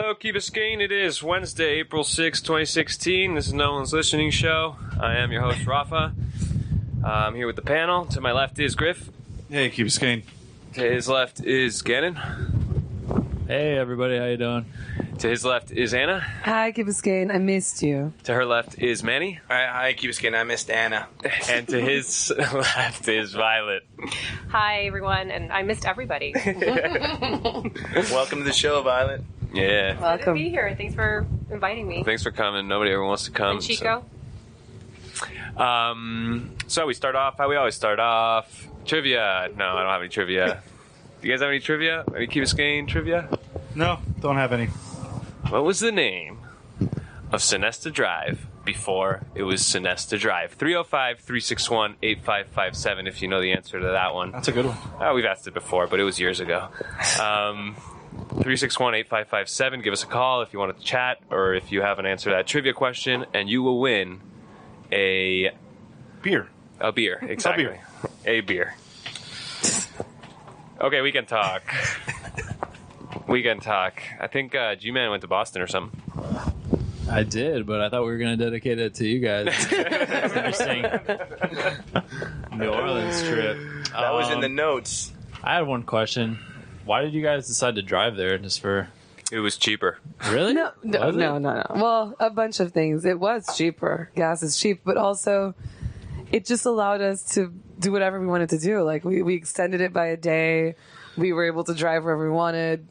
Hello, Key Biscayne. It is Wednesday, April 6, 2016. This is No One's Listening Show. I am your host, Rafa. I'm here with the panel. To my left is Griff. Hey, Key Biscayne. To his left is Gannon. Hey, everybody. How you doing? To his left is Anna. Hi, Key Biscayne. I missed you. To her left is Manny. Hi, Key Biscayne. I missed Anna. And to his left is Violet. Hi, everyone, and I missed everybody. Welcome to the show, Violet. Yeah. Good to Welcome. be here. Thanks for inviting me. Thanks for coming. Nobody ever wants to come. And Chico? So we start off how we always start off. Trivia. No, I don't have any trivia. Do you guys have any trivia? Any Key Biscayne trivia? No, don't have any. What was the name of Sonesta Drive before it was Sonesta Drive? 305-361-8557 if you know the answer to that one. That's a good one. Oh, we've asked it before, but it was years ago. 361-8557. Give us a call if you want to chat or if you have an answer to that trivia question, and you will win a Beer. beer. Exactly. A beer. Okay, we can talk. We can talk. I think Gman went to Boston or something. I did, but I thought we were going to dedicate it to you guys. It's interesting. New Orleans trip. That was in the notes. I had one question. Why did you guys decide to drive there? Just for It was cheaper. really? No. Well, a bunch of things. It was cheaper. Gas is cheap, but also it just allowed us to do whatever we wanted to do. Like we extended it by a day. We were able to drive wherever we wanted.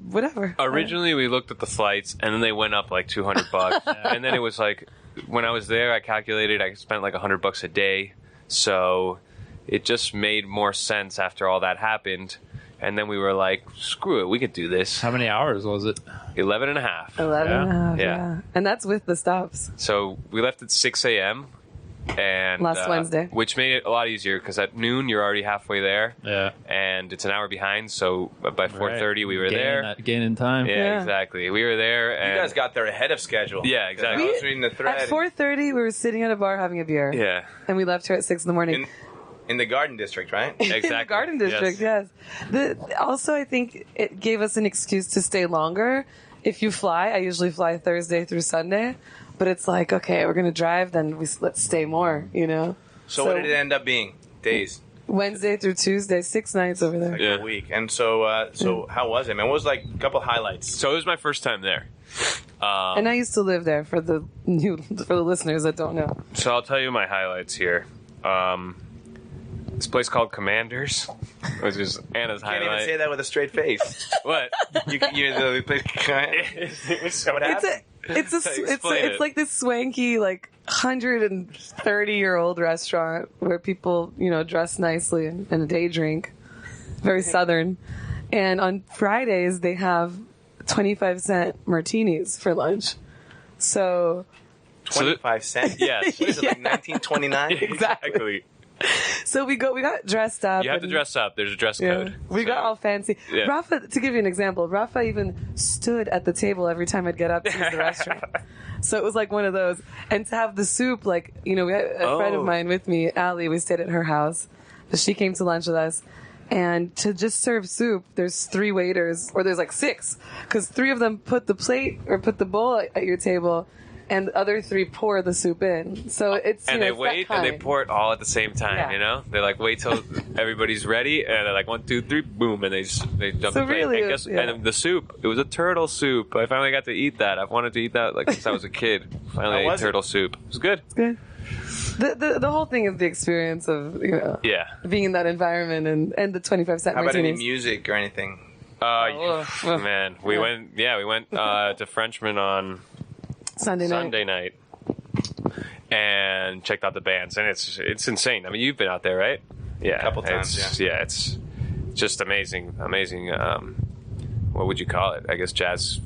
Whatever. Originally, we looked at the flights, and then they went up like $200. And then it was like, when I was there, I calculated I spent like $100 a day. So it just made more sense after all that happened. And then we were like, screw it, we could do this. How many hours was it? 11 and a half. 11 and a half, Yeah. yeah. And that's with the stops. So we left at 6 a.m. and Last Wednesday. which made it a lot easier because at noon you're already halfway there. Yeah. And it's an hour behind, so by 4:30 we were there. Gaining time. Yeah, Yeah. exactly. We were there, and You guys got there ahead of schedule. Yeah, exactly. I was reading the thread. At 4:30, we were sitting at a bar having a beer. yeah, And we left here at 6 in the morning. In the Garden District, right? exactly. In the Garden District, yes. Also, I think it gave us an excuse to stay longer. If you fly, I usually fly Thursday through Sunday, but it's like, okay, we're going to drive, then let's stay more, you know? So what did it end up being? Days? Wednesday through Tuesday, 6 nights over there. Yeah. A week. And so how was it, man? What was like a couple highlights? So it was my first time there. And I used to live there for the listeners that don't know. So I'll tell you my highlights here. This place called Commanders, which is Anna's Can't highlight. even say that with a straight face. What? You're the place. What happened? It's like this swanky, like 130-year-old restaurant where people, dress nicely and day drink. Very Southern. And on Fridays, they have 25-cent martinis for lunch. So 25 cents? Yes. What is it, like 1929? Exactly. So we got dressed up. You have to dress up. There's a dress code. We got all fancy. Yeah. Rafa, to give you an example, Rafa even stood at the table every time I'd get up to use the restroom. So it was like one of those. And to have the soup, we had a friend of mine with me, Allie, we stayed at her house. But she came to lunch with us. And to just serve soup, there's 3 waiters, or there's like 6, because 3 of them put the plate or put the bowl at your table, and the other 3 pour the soup in. So it's And they it's that wait and they kind. pour it all at the same time, Yeah. They like wait till everybody's ready and they're like 1, 2, 3, boom, and they jump So in the plate. really, And, yeah. and the soup, it was a turtle soup. I finally got to eat that. I've wanted to eat that since I was a kid. Finally How ate was it? turtle soup. It was good. Good. The whole thing is the experience of Yeah. being in that environment and the 25-cent How about any martinis. music or anything? Man, we went to Frenchman on Sunday night and checked out the bands, and it's insane. I mean, you've been out there, right? Yeah, A couple times, yeah, it's just amazing. What would you call it? I guess jazz,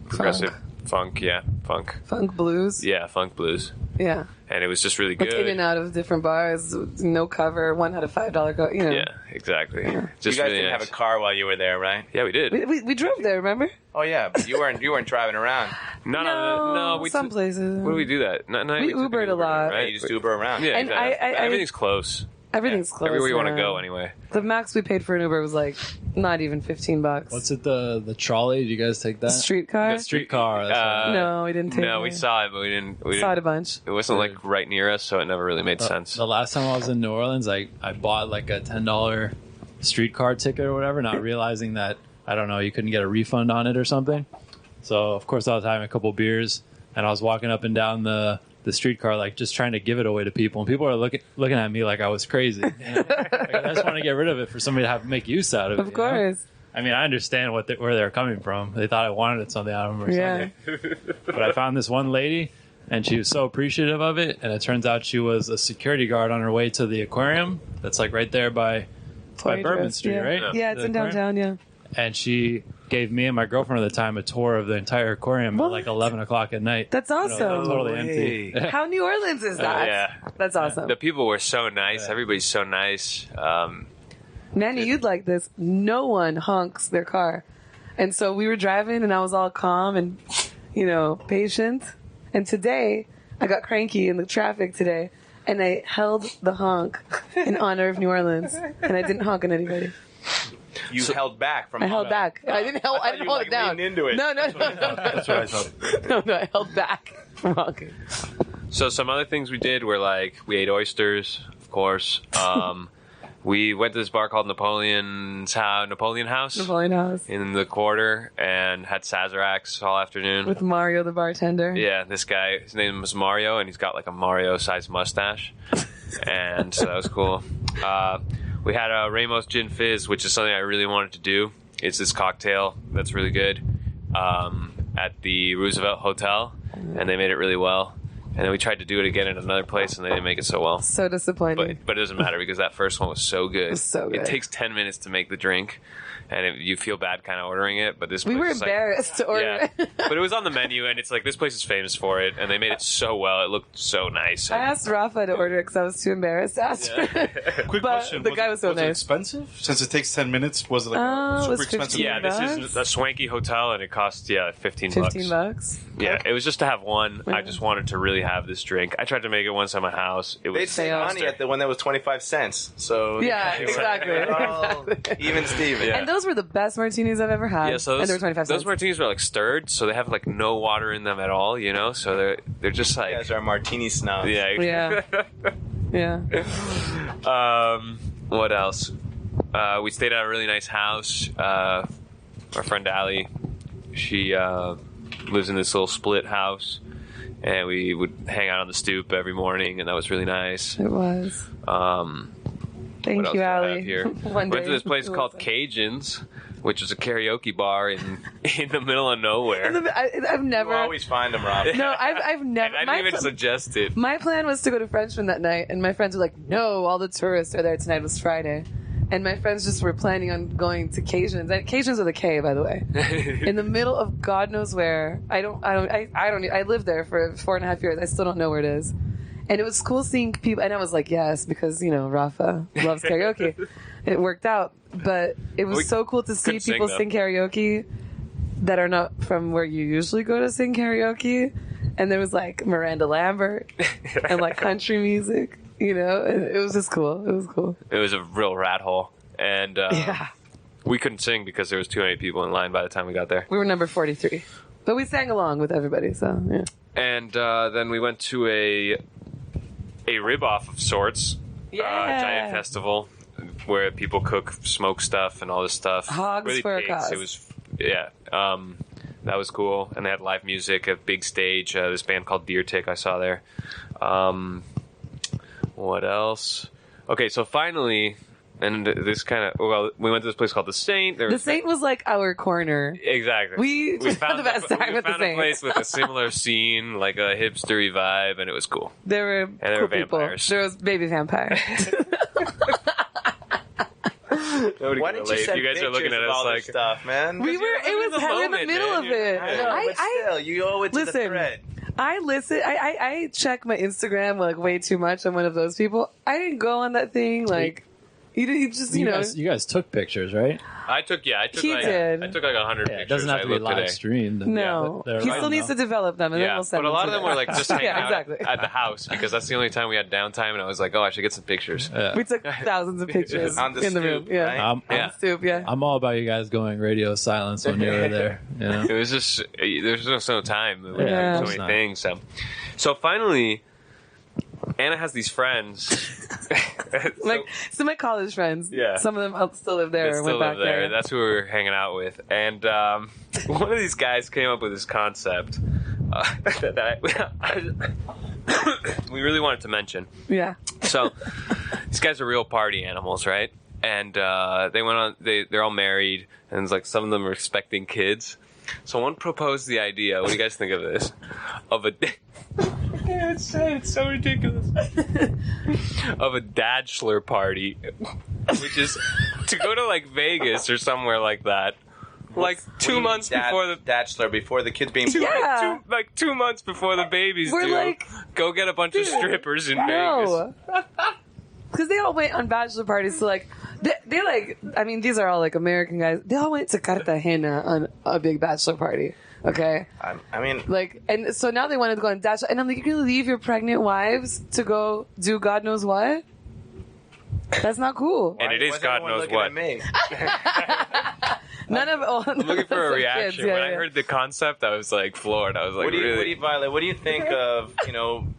progressive funk. Yeah, funk. Funk blues. Yeah, funk blues. Yeah. And it was just really Like good. in and out of different bars, no cover. One had a $5 go. Yeah, exactly. Just You guys really didn't nice. have a car while you were there, right? Yeah, we did. We drove there, remember? Oh yeah, but you weren't driving around. No. We some places. What do we do that? No, We took an Ubered a lot. right? You just Uber around. Yeah, And exactly. I- Everything's close. Everything's close. Everywhere you want to now. go, anyway. The max we paid for an Uber was like not even $15. What's it? The trolley? Did you guys take that? Streetcar? The Streetcar. That's right. No, we didn't take No, it. we saw it, but we didn't. Saw it a bunch. It wasn't like right near us, so it never really made sense. The last time I was in New Orleans, I bought like a $10 streetcar ticket or whatever, not realizing that, I don't know, you couldn't get a refund on it or something. So of course I was having a couple beers and I was walking up and down the streetcar, like just trying to give it away to people, and people are looking at me like I was crazy. You know? Like, I just want to get rid of it for somebody to have make use out of it. Of course. You know? I mean, I understand where they're coming from. They thought I wanted something out of them or something. But I found this one lady, and she was so appreciative of it. And it turns out she was a security guard on her way to the aquarium. That's like right there by Bourbon Street, right? Yeah, it's The in aquarium? downtown. Yeah. And she gave me and my girlfriend at the time a tour of the entire aquarium at like 11 o'clock at night. That's You know, awesome. totally empty. How New Orleans is that? Yeah. That's awesome. The people were so nice. Yeah. Everybody's so nice. Manny, you'd like this. No one honks their car. And so we were driving and I was all calm and, patient. And today I got cranky in the traffic today and I held the honk in honor of New Orleans and I didn't honk on anybody. You held back from. I held back. I didn't hold it down. Leaned into it. No. That's what I thought. No, I held back from honking. So some other things we did were like we ate oysters, of course. We went to this bar called Napoleon House in the Quarter and had Sazeracs all afternoon. With Mario, the bartender. Yeah, this guy, his name was Mario, and he's got like a Mario-sized mustache. And so that was cool. We had a Ramos Gin Fizz, which is something I really wanted to do. It's this cocktail that's really good at the Roosevelt Hotel, and they made it really well. And then we tried to do it again at another place, and they didn't make it so well. So disappointing. But it doesn't matter because that first one was so good. It was so good. It takes 10 minutes to make the drink, and you feel bad kind of ordering it. But this We place were is like- embarrassed to order yeah, it. but it was on the menu, and it's like this place is famous for it, and they made it so well. It looked so nice. I asked Rafa to order it because I was too embarrassed to ask for it. Quick But question. the guy was so it nice. expensive? Since it takes 10 minutes, was it like Oh, it super was expensive? 15. Yeah, this is a swanky hotel, and it cost $15. $15. Yeah, it was just to have one. I just wanted to really have this drink. I tried to make it once at my house. It They'd was save money at the one that was 25 cents. So Yeah, exactly. Exactly. Even Steven. Yeah. And those were the best martinis I've ever had. Yeah, so and they were 25 those cents. martinis were like stirred, so they have like no water in them at all. So they're just like You guys are martini snobs. yeah. Yeah. What else? We stayed at a really nice house. Our friend Allie, she lives in this little split house, and we would hang out on the stoop every morning, and that was really nice. It was. Thank What else you, do I have Allie. here? One Went day. to this place called Cajuns, which was a karaoke bar in the middle of nowhere. I've You never. always find them, Rob. No, I've never. And I didn't even suggest it. My plan was to go to Frenchman that night, and my friends were like, "No, all the tourists are there tonight." It was Friday, and my friends just were planning on going to Cajuns. And Cajuns with a K, by the way, in the middle of God knows where. I lived there for 4.5 years. I still don't know where it is. And it was cool seeing people, and I was like, yes, because Rafa loves karaoke. It worked out, but it was so cool to see couldn't sing, people though. sing karaoke that are not from where you usually go to sing karaoke. And there was like Miranda Lambert and like country music, and it was just cool. It was cool. It was a real rat hole, and Yeah. we couldn't sing because there was too many people in line by the time we got there. We were number 43, but we sang along with everybody. So yeah. And then we went to a rib-off of sorts, giant festival where people cook smoke stuff and all this stuff. Hogs really for a pigs. cause. It was, that was cool. And they had live music, a big stage. This band called Deer Tick I saw there. What else? Okay, so finally, and this kind of, we went to this place called The Saint. The Saint was like our corner. Exactly. We just had the best time we at the found a Saint. place with a similar scene, like a hipstery vibe, and it was cool. There were there cool were people. vampires. There was baby vampire. Why didn't you send You guys are looking pictures at of us all like this stuff, man? We were. It was hell in the moment, middle man. of it. I know, but still, you owe it to the listen. thread. I listen. I check my Instagram like way too much. I'm one of those people. I didn't go on that thing like You just, you know. You guys took pictures, right? I took He like did. I took like 100 Yeah, pictures. it doesn't have to be I looked live today. streamed. No. Yeah, He still needs to develop them, and then Yeah, we'll send but a them lot to of them you. were like just hanging Yeah, out exactly. at the house because that's the only time we had downtime, and I was like, oh, I should get some pictures. Yeah. We took thousands of pictures On the in the room. stoop, Yeah. right? On Yeah. the stoop, yeah. I'm all about you guys going radio silence when you were there. You know? It was just there's just no time. We Yeah. had so many things. So finally, Anna has these friends. Like some of my college friends. Yeah. Some of them still live there. They or still went back live there. there. That's who we were hanging out with. And one of these guys came up with this concept that we really wanted to mention. Yeah. So these guys are real party animals, right? And they went on. They're all married, and it's like some of them are expecting kids. So one proposed the idea. What do you guys think of this? Of a I can't say it's so ridiculous. Of a dadschler party, which is to go to like Vegas or somewhere like that. Like 2 months before the bachelor, before the kids being born. Yeah. like 2 months before the babies We're due. like, go get a bunch of strippers in Vegas. no. Because they all went on bachelor parties. So, like, they like, I mean, these are all like American guys. They all went to Cartagena on a big bachelor party. Okay? I mean, Like, and so now they wanted to go on bachelor. And I'm like, you're going to leave your pregnant wives to go do God knows what? That's not cool. And it is why God everyone knows looking what. at me? None of all. I'm looking for a reaction. Kids, yeah, when I yeah. heard the concept, I was like floored. I was like, What do you, really? Violet? What do you think of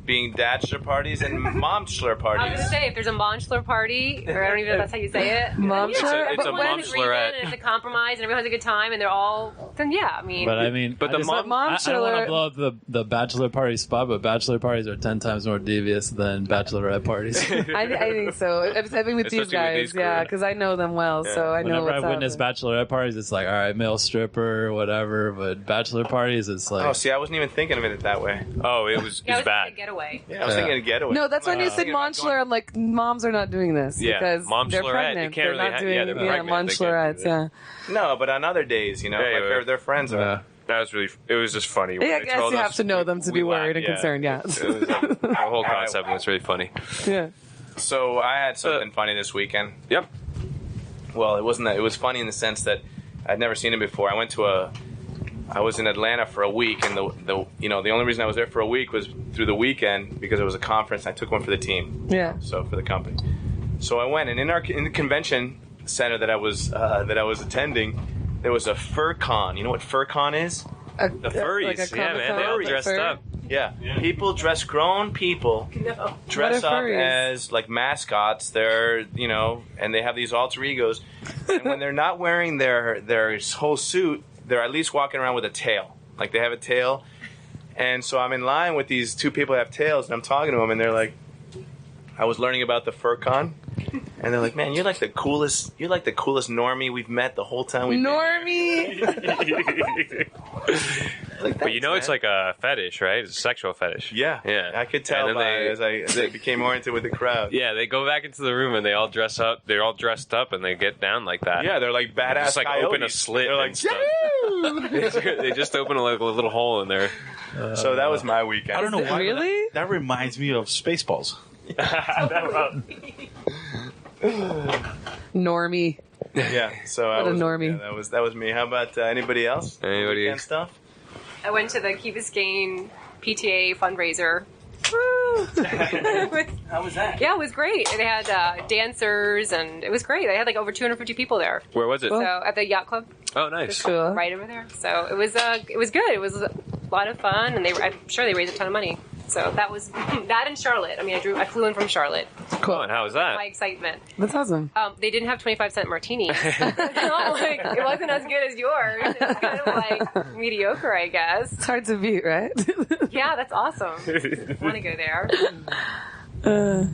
being dadschler parties and momschler I was parties? gonna say if there's a monster party, or I don't even know if that's how you say it. Momschler? It's a Everyone momschlerette. agreement and it's a compromise and everyone has a good time and they're all. Then yeah, I mean. But I mean, But the I mom- I don't want Momschler- to blow up the bachelor party spot, but bachelor parties are 10 times more devious than bachelorette parties. I think so. I've been with these Especially with guys, these crew. yeah, because I know them well, so I know Whenever what's I witness up. bachelorette parties, it's like, all right, male stripper, whatever. But bachelor parties, it's like, Oh, see, I wasn't even thinking of it that way. Oh, it was yeah, I was bad. thinking getaway. Yeah, I was thinking a getaway. No, that's when you said thinking about Monschler. I'm like, moms are not doing this Yeah, because they're momschlerette, pregnant. you can't They're really not ha- doing yeah, they're pregnant, they can't do Monschlerettes. that. Yeah, No, but on other days, Yeah, their friends are. yeah. That was really. It was just funny. yeah. I guess you have to know them to be worried and concerned. Yeah, It was, the whole concept was really funny. yeah. So I had something funny this weekend. Yep. Well, it wasn't that. It was funny in the sense that I'd never seen it before. I was in Atlanta for a week, and the only reason I was there for a week was through the weekend because it was a conference. I took one for the team, Yeah. so for the company. So I went, and in the convention center that I was attending, there was a FurCon. You know what FurCon is? The furries, Like a yeah, man, they Comic-Con all with dressed fur? up. Yeah. People grown people dress What are up furries? as like mascots. They're and they have these alter egos. And when they're not wearing their whole suit, they're at least walking around with a tail. Like they have a tail. And so I'm in line with these two people that have tails, and I'm talking to them, and they're like, I was learning about the FurCon. And they're like, man, you're like the coolest normie we've met the whole time we've Normie. been. But it's like a fetish, right? It's a sexual fetish. Yeah. Yeah. I could tell And then as I became oriented with the crowd. Yeah, they go back into the room and they all dress up. They're all dressed up and they get down like that. Yeah, they're like badass Just like open a coyotes. slit. They're and like, stuff. They just open a little hole in there. so that was my weekend. I don't know why. but Really? That reminds me of Spaceballs. Normie. Yeah, so What a normie. Yeah, that was me. How about anybody else? Anybody? Weekend stuff? I went to the Key Biscayne PTA fundraiser. How was that? Yeah, it was great. They had dancers and it was great. They had like over 250 people there. Where was it? So at the yacht club, Oh, nice. Cool. right over there. So it was good. It was a lot of fun, and I'm sure they raised a ton of money. So that was that in Charlotte. I mean, I flew in from Charlotte. Cool. And how was that? My excitement. That's awesome. They didn't have 25-cent martinis. It wasn't as good as yours. It was kind of like mediocre, I guess. It's hard to beat, right? Yeah, that's awesome. Want to go there? Yeah.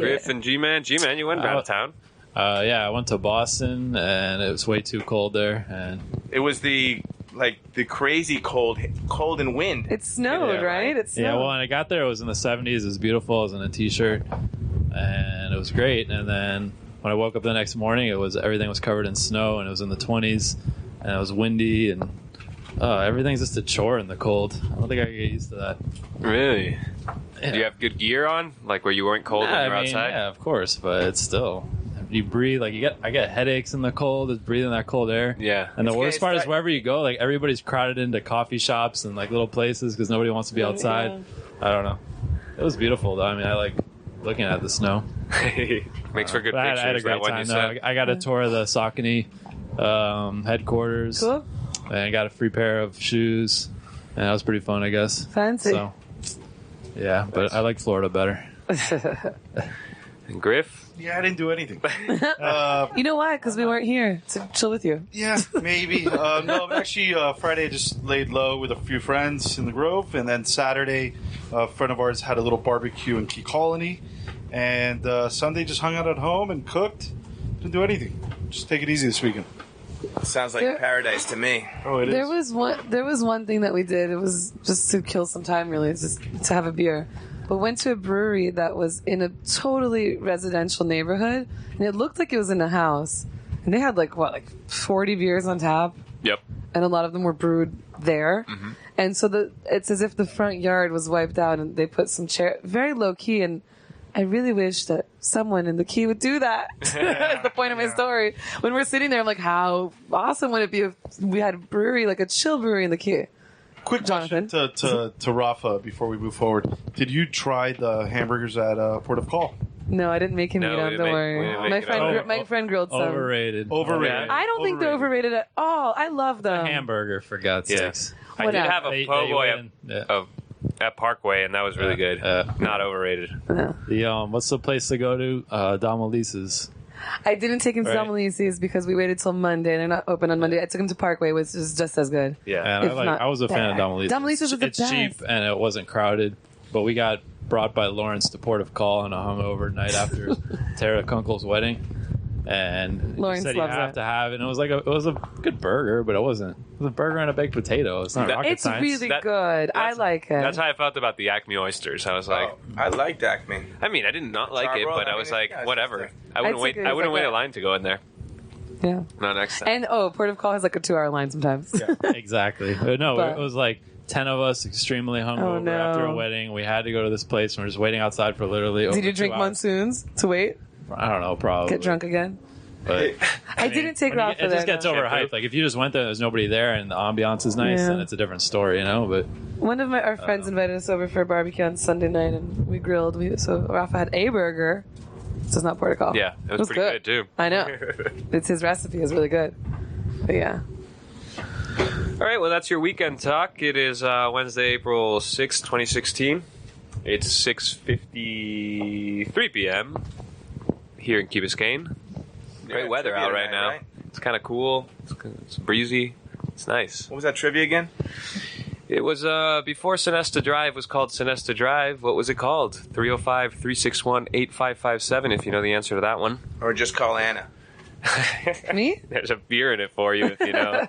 Griff and Gman. Gman, you went out of town. Yeah, I went to Boston, and it was way too cold there. And It was the crazy cold and wind. It snowed, Yeah. right? It snowed. yeah, well, when I got there, it was in the 70s. It was beautiful. I was in a t-shirt, and it was great. And then when I woke up the next morning, everything was covered in snow, and it was in the 20s, and it was windy, and everything's just a chore in the cold. I don't think I can get used to that. Really? Yeah. Do you have good gear on? Like where you weren't cold when you were outside? Yeah, of course, but it's still you breathe like I get headaches in the cold, just breathing that cold air. Yeah. And the worst part is that- wherever you go, like everybody's crowded into coffee shops and like little places because nobody wants to be outside. Yeah. I don't know. It was beautiful though. I mean, I like looking at the snow. Makes for good But pictures. I had a great that one time. you though. said. I got a tour of the Saucony headquarters. Cool. And I got a free pair of shoes. And that was pretty fun, I guess. Fancy. So, yeah, but I like Florida better. And Griff? Yeah, I didn't do anything. You know why? Because we weren't here to chill with you. Yeah, maybe. No, actually, Friday I just laid low with a few friends in the Grove, and then Saturday, a friend of ours had a little barbecue in Key Colony, and Sunday just hung out at home and cooked. Didn't do anything. Just take it easy this weekend. Sounds like paradise to me. Oh, it is. There was one thing that we did. It was just to kill some time, really, just to have a beer. But went to a brewery that was in a totally residential neighborhood, and it looked like it was in a house. And they had like 40 beers on tap, Yep. and a lot of them were brewed there. Mm-hmm. And so it's as if the front yard was wiped out, and they put some chair very low key. And I really wish that someone in the key would do that. That's the point of my story. When we're sitting there, I'm like, how awesome would it be if we had a brewery, like a chill brewery in the key? Quick Jonathan. question to Rafa before we move forward. Did you try the hamburgers at Port of Call? No, I didn't make him No, eat we them. didn't Don't make- we worry. didn't make it. My friend grilled some. Overrated. Overrated. I don't think they're overrated at all. I love them. Hamburger, for God's Yeah. sakes. I did Whatever. have a They po' boy win. Yeah. at Parkway, and that was really good. Not overrated. No. The what's the place to go to? Domalice's. I didn't take him to Right. Domalice's because we waited till Monday. They're not open on Monday. I took him to Parkway, which is just as good. Yeah. And If I not was a fan of bad. Domalice's. Domalice's is the It's best. cheap and it wasn't crowded, but we got brought by Lawrence to Port of Call on a hungover night after Tara Kunkel's wedding, and Lawrence he said you loves have that. to have it. And it was a good burger, but it wasn't. It was a burger and a baked potato. It's not That- rocket It's science. really That- good. I that's- like it. That's how I felt about the Acme oysters. I was like, Oh, I liked Acme. I mean, I did not like it, Charbroil, but I I was mean, like, yeah, it's whatever. just I wouldn't I'd wait. take it I as wouldn't like wait a that. line to go in there. Yeah. Not next time. And Port of Call has like a 2-hour line sometimes. Exactly. No, But- it was like 10 of us extremely hungover Oh, no. after a wedding. We had to go to this place and we're just waiting outside for literally over Did you 2 drink hours. monsoons to wait? I don't know, probably. Get drunk again? But I didn't take when you Rafa get- it just there, gets though. overhyped. Like if you just went there, and there's nobody there, and the ambiance is nice, Yeah. then it's a different story, you know. But One of our friends invited us over for a barbecue on Sunday night, and we grilled. So Rafa had a burger. So it's not Port of Call. Yeah, it was pretty good too. I know. It's his recipe is really good. But yeah. All right, well, that's your weekend talk. It is Wednesday, April 6th, 2016. It's 6:53 p.m. here in Key Biscayne. Great weather trivia out right tonight, now. right? It's kind of cool. It's breezy. It's nice. What was that trivia again? It was before Sonesta Drive was called Sonesta Drive. What was it called? 305-361-8557 if you know the answer to that one. Or just call Anna? Me? There's a beer in it for you if you know.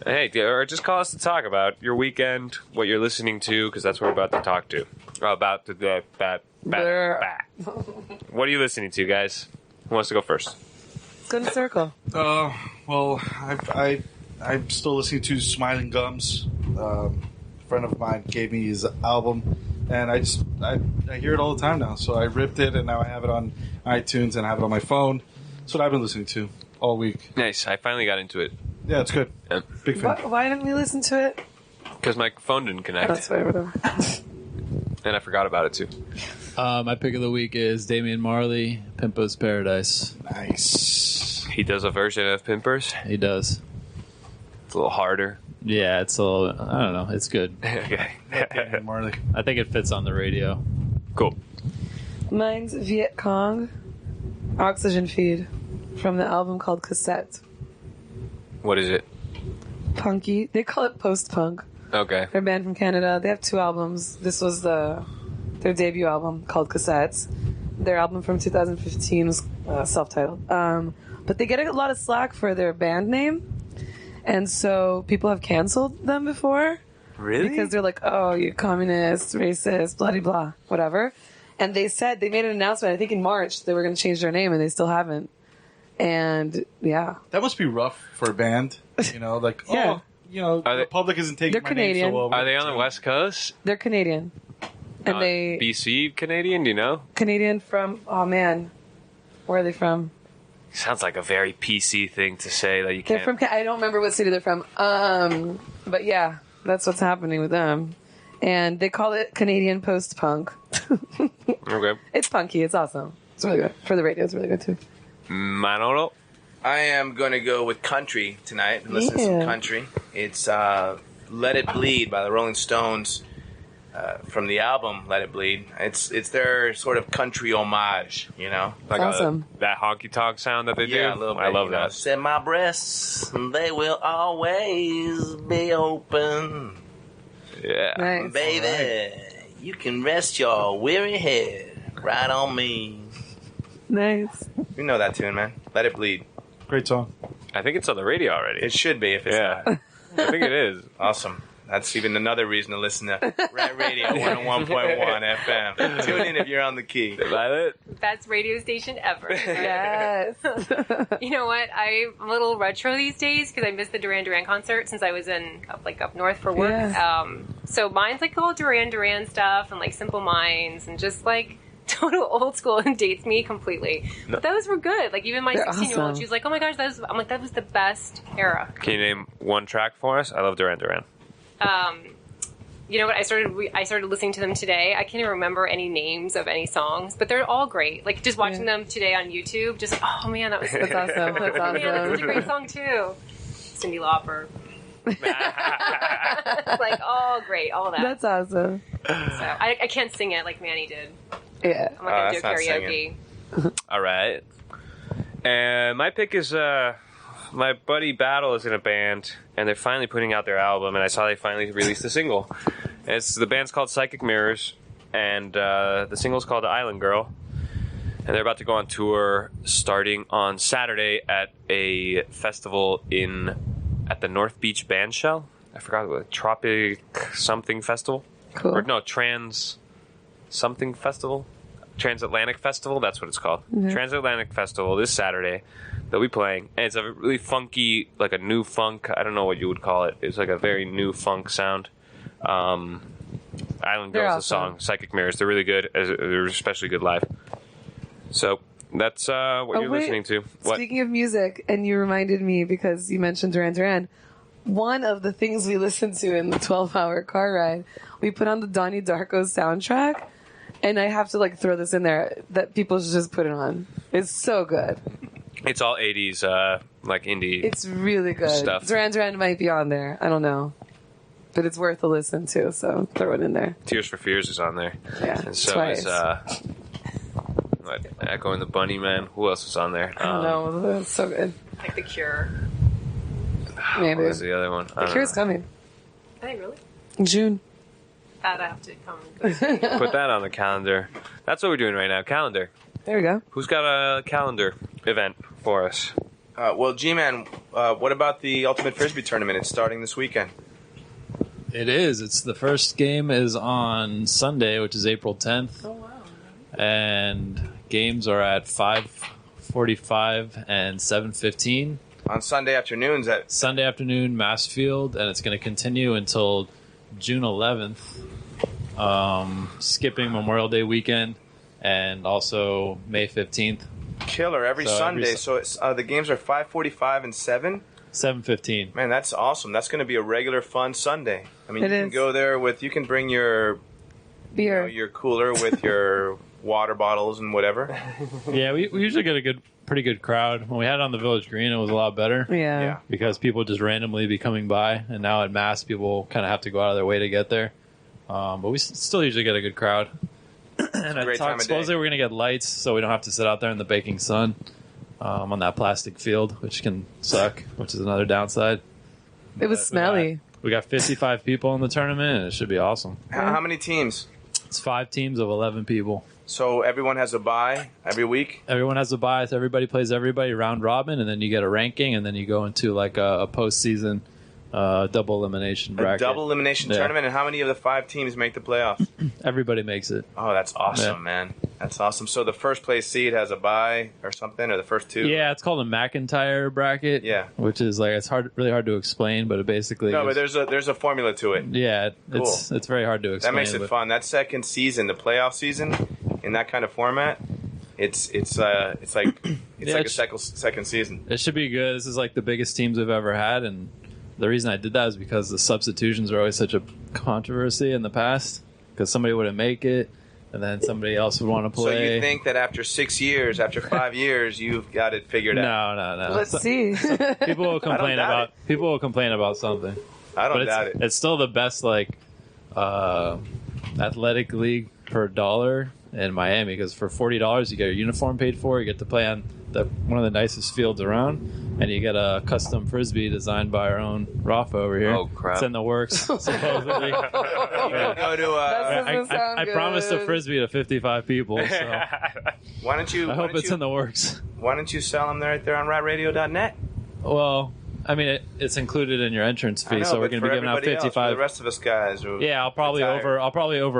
Hey, or just call us to talk about your weekend, what you're listening to, because that's what we're about to talk to. About the What are you listening to, guys? Who wants to go first? Let's go in a circle. Well, I'm still listening to Smiling Gums. A friend of mine gave me his album, and I hear it all the time now. So I ripped it, and now I have it on iTunes and I have it on my phone. That's what I've been listening to all week. Nice. I finally got into it Yeah, it's good. Yeah. Big fan. Why didn't we listen to it? because my phone didn't connect, That's why, whatever. and I forgot about it too. my pick of the week is Damian Marley, Pimpa's Paradise. Nice. He does a version of Pimpers. He does. It's a little harder. Yeah, it's a little. I don't know. It's good. Okay. Marley. I think it fits on the radio. Cool. Mine's Vietcong, Oxygen Feed, from the album called Cassette. What is it? Punky. They call it post-punk. Okay. They're a band from Canada. They have 2 albums. This was their debut album called Cassettes. Their album from 2015 was self-titled. But they get a lot of slack for their band name. And so people have canceled them before. Really? Because they're like, oh, you're communist, racist, blah, blah, blah, whatever. And they made an announcement, I think in March, they were going to change their name, and they still haven't. And, yeah. That must be rough for a band. You know, like, Yeah. the public isn't taking They're my Canadian. name so well. Are they on the West Coast? They're Canadian. And Not they... BC Canadian, do you know? Canadian from, oh, man. Where are they from? Sounds like a very PC thing to say that you They're can't. from. I don't remember what city they're from. But yeah, that's what's happening with them. And they call it Canadian post-punk. Okay. It's punky. It's awesome. It's really good. For the radio, it's really good too. Manolo. I am going to go with country tonight. Listen to some country. It's Let It Bleed by the Rolling Stones from the album Let It Bleed. It's their sort of country homage, you know? Like awesome. That honky tonk sound that they do. Yeah, a little bit. I love that. Said my breasts, they will always be open. Yeah. Nice. Baby, you can rest your weary head right on me. Nice. You know that tune, man. Let It Bleed. Great song. I think it's on the radio already. It should be if it's Yeah. not. I think it is. Awesome. That's even another reason to listen to Rat Radio 101.1 FM. Tune in if you're on the key. Violet. Best radio station ever. Yes. You know what? I'm a little retro these days because I missed the Duran concert since I was up north for work. Yeah. So mine's like all Duran stuff and like Simple Minds and just like total old school and dates me completely. No. But those were good. Like even my They're 16-year-old, awesome. she was like, "Oh my gosh, I'm like, that was the best era." Can you name one track for us? I love Duran. You know what? I started listening to them today. I can't even remember any names of any songs, but they're all great. Like just watching them today on YouTube, just like, oh man, that was That's awesome. That's man, that's such a awesome. great song too. Cyndi Lauper. It's like, oh great, all that. That's awesome. So I can't sing it like Manny did. Yeah. I'm not gonna do that's not karaoke. All right. And my pick is my buddy Battle is in a band, and they're finally putting out their album, and I saw they finally released a single. The band's called Psychic Mirrors, and the single's called Island Girl. And they're about to go on tour starting on Saturday at a festival at the North Beach Band Shell. I forgot what, Tropic something festival? Cool. Or no, Trans something festival? Transatlantic Festival, that's what it's called. Mm-hmm. Transatlantic Festival this Saturday. They'll be playing, and it's a really funky, like a new funk. I don't know what you would call it. It's like a very new funk sound. Island They're Girl's the awesome. song. Psychic Mirrors. They're really good. They're especially good live. So that's what you're wait. listening to. What? Speaking of music, and you reminded me because you mentioned Duran. One of the things we listened to in the 12-hour car ride, we put on the Donnie Darko soundtrack, and I have to like throw this in there that people should just put it on. It's so good. It's all 80s, like indie. It's really good. Stuff. Duran might be on there. I don't know. But it's worth a listen to, so throw it in there. Tears for Fears is on there. Yeah, And so twice. is Echo and the Bunny Man. Who else was on there? I don't know. It's so good. Like The Cure. Maybe. What was the other one? The Cure's coming. I think really. In June. That I have to come. Put that on the calendar. That's what we're doing right now. Calendar. There we go. Who's got a calendar event for us? Well, Gman, what about the Ultimate Frisbee tournament? It's starting this weekend. It is. It's the first game is on Sunday, which is April 10th. Oh, wow. And games are at 5:45 and 7:15. On Sunday afternoons at Sunday afternoon, Massfield, and it's going to continue until June 11th, skipping Memorial Day weekend, and also May 15th, Killer every So Sunday. every- So it's, the games are 5:45 and 7. 7:15. Man, that's awesome. That's going to be a regular fun Sunday. I mean, It you can is. go there you can bring your Beer. your cooler with your water bottles and whatever. Yeah, we usually get a pretty good crowd. When we had it on the Village Green, it was a lot better. Yeah. Yeah. Because people just randomly be coming by, and now at Mass, people kind of have to go out of their way to get there. But we still usually get a good crowd. And I great time of day. supposedly we're going to get lights, so we don't have to sit out there in the baking sun on that plastic field, which can suck, which is another downside. It was smelly. We got 55 people in the tournament, and it should be awesome. How many teams? It's 5 teams of 11 people. So everyone has a bye every week? Everyone has a bye, so everybody plays everybody round robin, and then you get a ranking, and then you go into like a postseason double elimination A bracket. double elimination Yeah. tournament, and how many of the 5 teams make the playoffs? Everybody makes it. Oh, that's awesome, Yeah. man. That's awesome. So the first place seed has a bye or something, or the first 2? Yeah, it's called a McIntyre bracket. Yeah. Which is like it's really hard to explain, but it basically No, but is- there's a formula to it. yeah, Cool. it's very hard to That explain. makes it but fun. That second season, the playoff season, in that kind of format, it's like a second season. It should be good. This is like the biggest teams we've ever had, and the reason I did that is because the substitutions are always such a controversy in the past, because somebody wouldn't make it, and then somebody else would want to play. So you think that after 6 years, after 5 years, you've got it figured out? No. Let's see. People will complain about something. I don't doubt it. It's still the best athletic league per dollar in Miami, because for $40 you get your uniform paid for, you get to play on one of the nicest fields around, and you get a custom frisbee designed by our own Rafa over here. Oh crap! It's in the works, supposedly. Go to I promised a frisbee to 55 people. So why don't you? I hope it's in the works. Why don't you sell them right there on ratradio.net? Well, I mean, it's included in your entrance fee, so we're going to be giving out 55. For the rest of us guys. Yeah, I'll probably over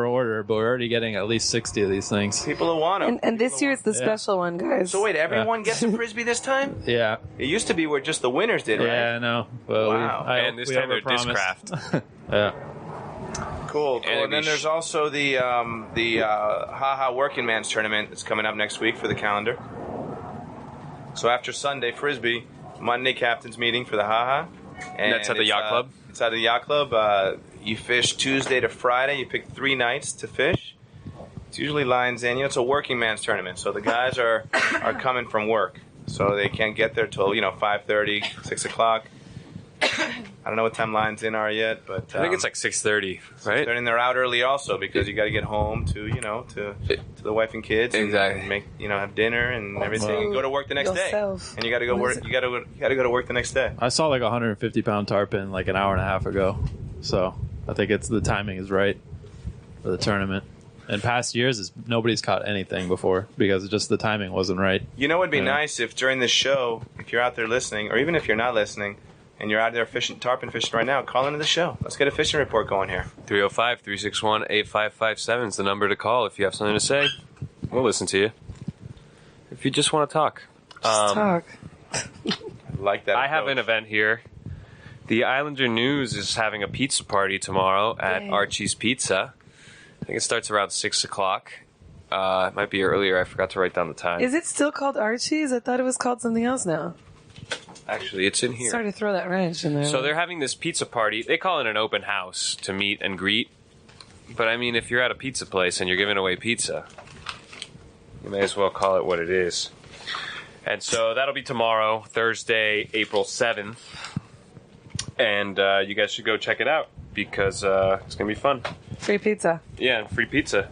order, but we're already getting at least 60 of these things. People who want them. And this year it's the special one, guys. So wait, everyone gets a frisbee this time? Yeah. It used to be where just the winners did, right? Yeah, I know. Well, wow. And this time they're discraft. Yeah. Cool. And then there's also the Haha Working Man's Tournament that's coming up next week for the calendar. So after Sunday Frisbee, Monday captain's meeting for the Haha. And that's at the yacht club? It's at the yacht club. You fish Tuesday to Friday. You pick 3 nights to fish. It's usually lines in. It's a working man's tournament, so the guys are coming from work. So they can't get there till 5:30, 6 o'clock. I don't know what time lines in are yet, but I think it's like 6:30, right? And they're out early also because you got to get home to the wife and kids, exactly. And make have dinner and everything, and go to work the next day. And you got to go work. You got to go to work the next day. I saw like a 150-pound tarpon like an hour and a half ago, so I think the timing is right for the tournament. In past years, nobody's caught anything before because just the timing wasn't right. You know, it'd be nice if during this show, if you're out there listening, or even if you're not listening, and you're out there tarpon fishing right now, call into the show. Let's get a fishing report going here. 305-361-8557 is the number to call if you have something to say. We'll listen to you. If you just want to talk. Talk. I like that. I have an event here. The Islander News is having a pizza party tomorrow at Archie's Pizza. I think it starts around 6 o'clock. It might be earlier. I forgot to write down the time. Is it still called Archie's? I thought it was called something else now. Actually, it's in here. Sorry to throw that wrench in there. So they're having this pizza party. They call it an open house to meet and greet. But I mean, if you're at a pizza place and you're giving away pizza, you may as well call it what it is. And so that'll be tomorrow, Thursday, April 7th. And you guys should go check it out because it's going to be fun. Free pizza. Yeah, and free pizza,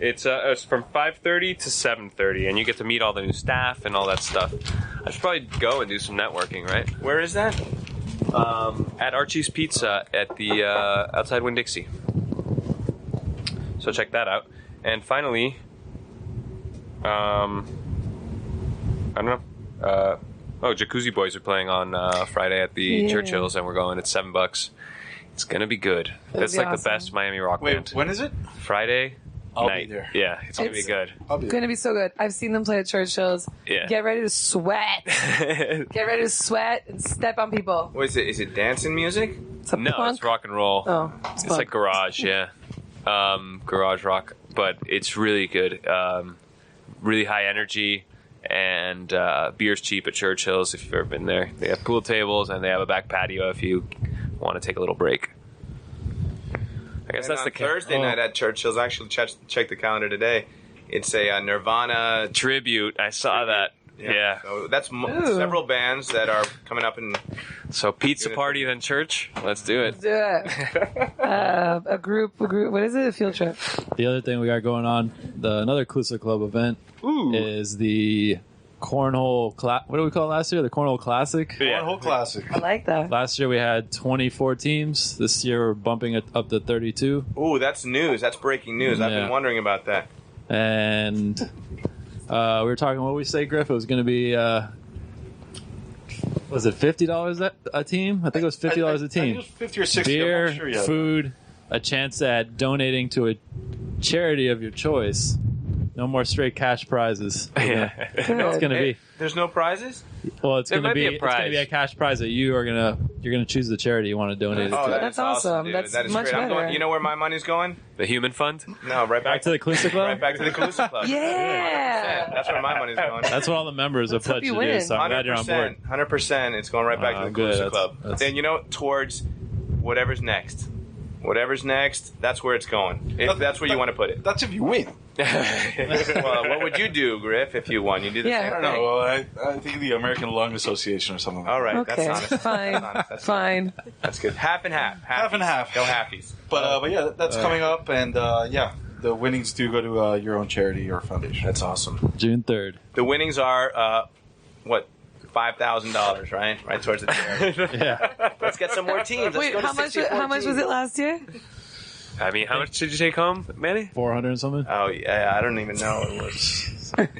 It's from 5:30 to 7:30, and you get to meet all the new staff and all that stuff. I should probably go and do some networking, right? Where is that? At Archie's Pizza at the outside Winn-Dixie. So check that out. And finally, I don't know. Jacuzzi Boys are playing on Friday at the Churchills, and we're going at $7. It's gonna be good. That's like the best Miami rock band. Wait, when is it? Friday. I'll night. be there. Yeah, it's gonna be good. It's gonna be so good. I've seen them play at church shows. Yeah. Get ready to sweat. Get ready to sweat and step on people. What is it? Is it dancing music? It's it's rock and roll. Oh, it's like garage, garage rock, but it's really good. Really high energy, and beer's cheap at Churchill's if you've ever been there. They have pool tables and they have a back patio if you want to take a little break. I guess that's the Thursday night at Churchill's. I actually checked the calendar today. It's a Nirvana tribute. I saw that. Yeah. So that's several bands that are coming up in. So pizza party then church. Let's do it. Let's do it. A group. What is it? A field trip. The other thing we got going on, another Clusa Club event is the Cornhole. What did we call it last year? The Cornhole Classic. Yeah. Cornhole Classic. I like that. Last year we had 24 teams. This year we're bumping it up to 32. Ooh, that's news. That's breaking news. I've been wondering about that. And we were talking. What did we say, Griff? It was going to be. Was it $50 a team? I think it was $50 a team. I think it was 50 or 60. Beer, I'm not sure yet. food, a chance at donating to a charity of your choice. No more straight cash prizes. It's going to be. There's no prizes? Well, it's going to be a prize. a cash prize that you are going to you're gonna choose the charity you want to donate it Oh, to. That's awesome. dude. That's that is much great. I'm better. going, you know where my money's going? The Human Fund? No, right Back to the Calusa Club. Right back to the Calusa Club. Yeah. 100%. That's where my money's going. That's what all the members have hope pledged you to do. win. So I'm glad you're on board. 100%. It's going right back to the Good. Calusa Club. That's- Then, towards whatever's next. Whatever's next, that's where it's going. If that's where you want to put it. That's if you win. Well, what would you do, Griff, if you won? You do the Yeah. same I don't thing. know. Well, I think the American Lung Association or something like All right, Okay, that's honest. fine, That's honest. That's fine. That's good. Half and half. Half and half. Go halfies. that. But yeah, that's coming up, and yeah, the winnings do go to your own charity or foundation. That's awesome. June 3rd. The winnings are what? $5,000, right? Right towards the charity. Yeah. Let's get some more teams. Let's Wait, go to how much? 64 How much was teams. it last year? I mean, how much did you take home, Manny? 400 and something. Oh yeah, I don't even know. It was like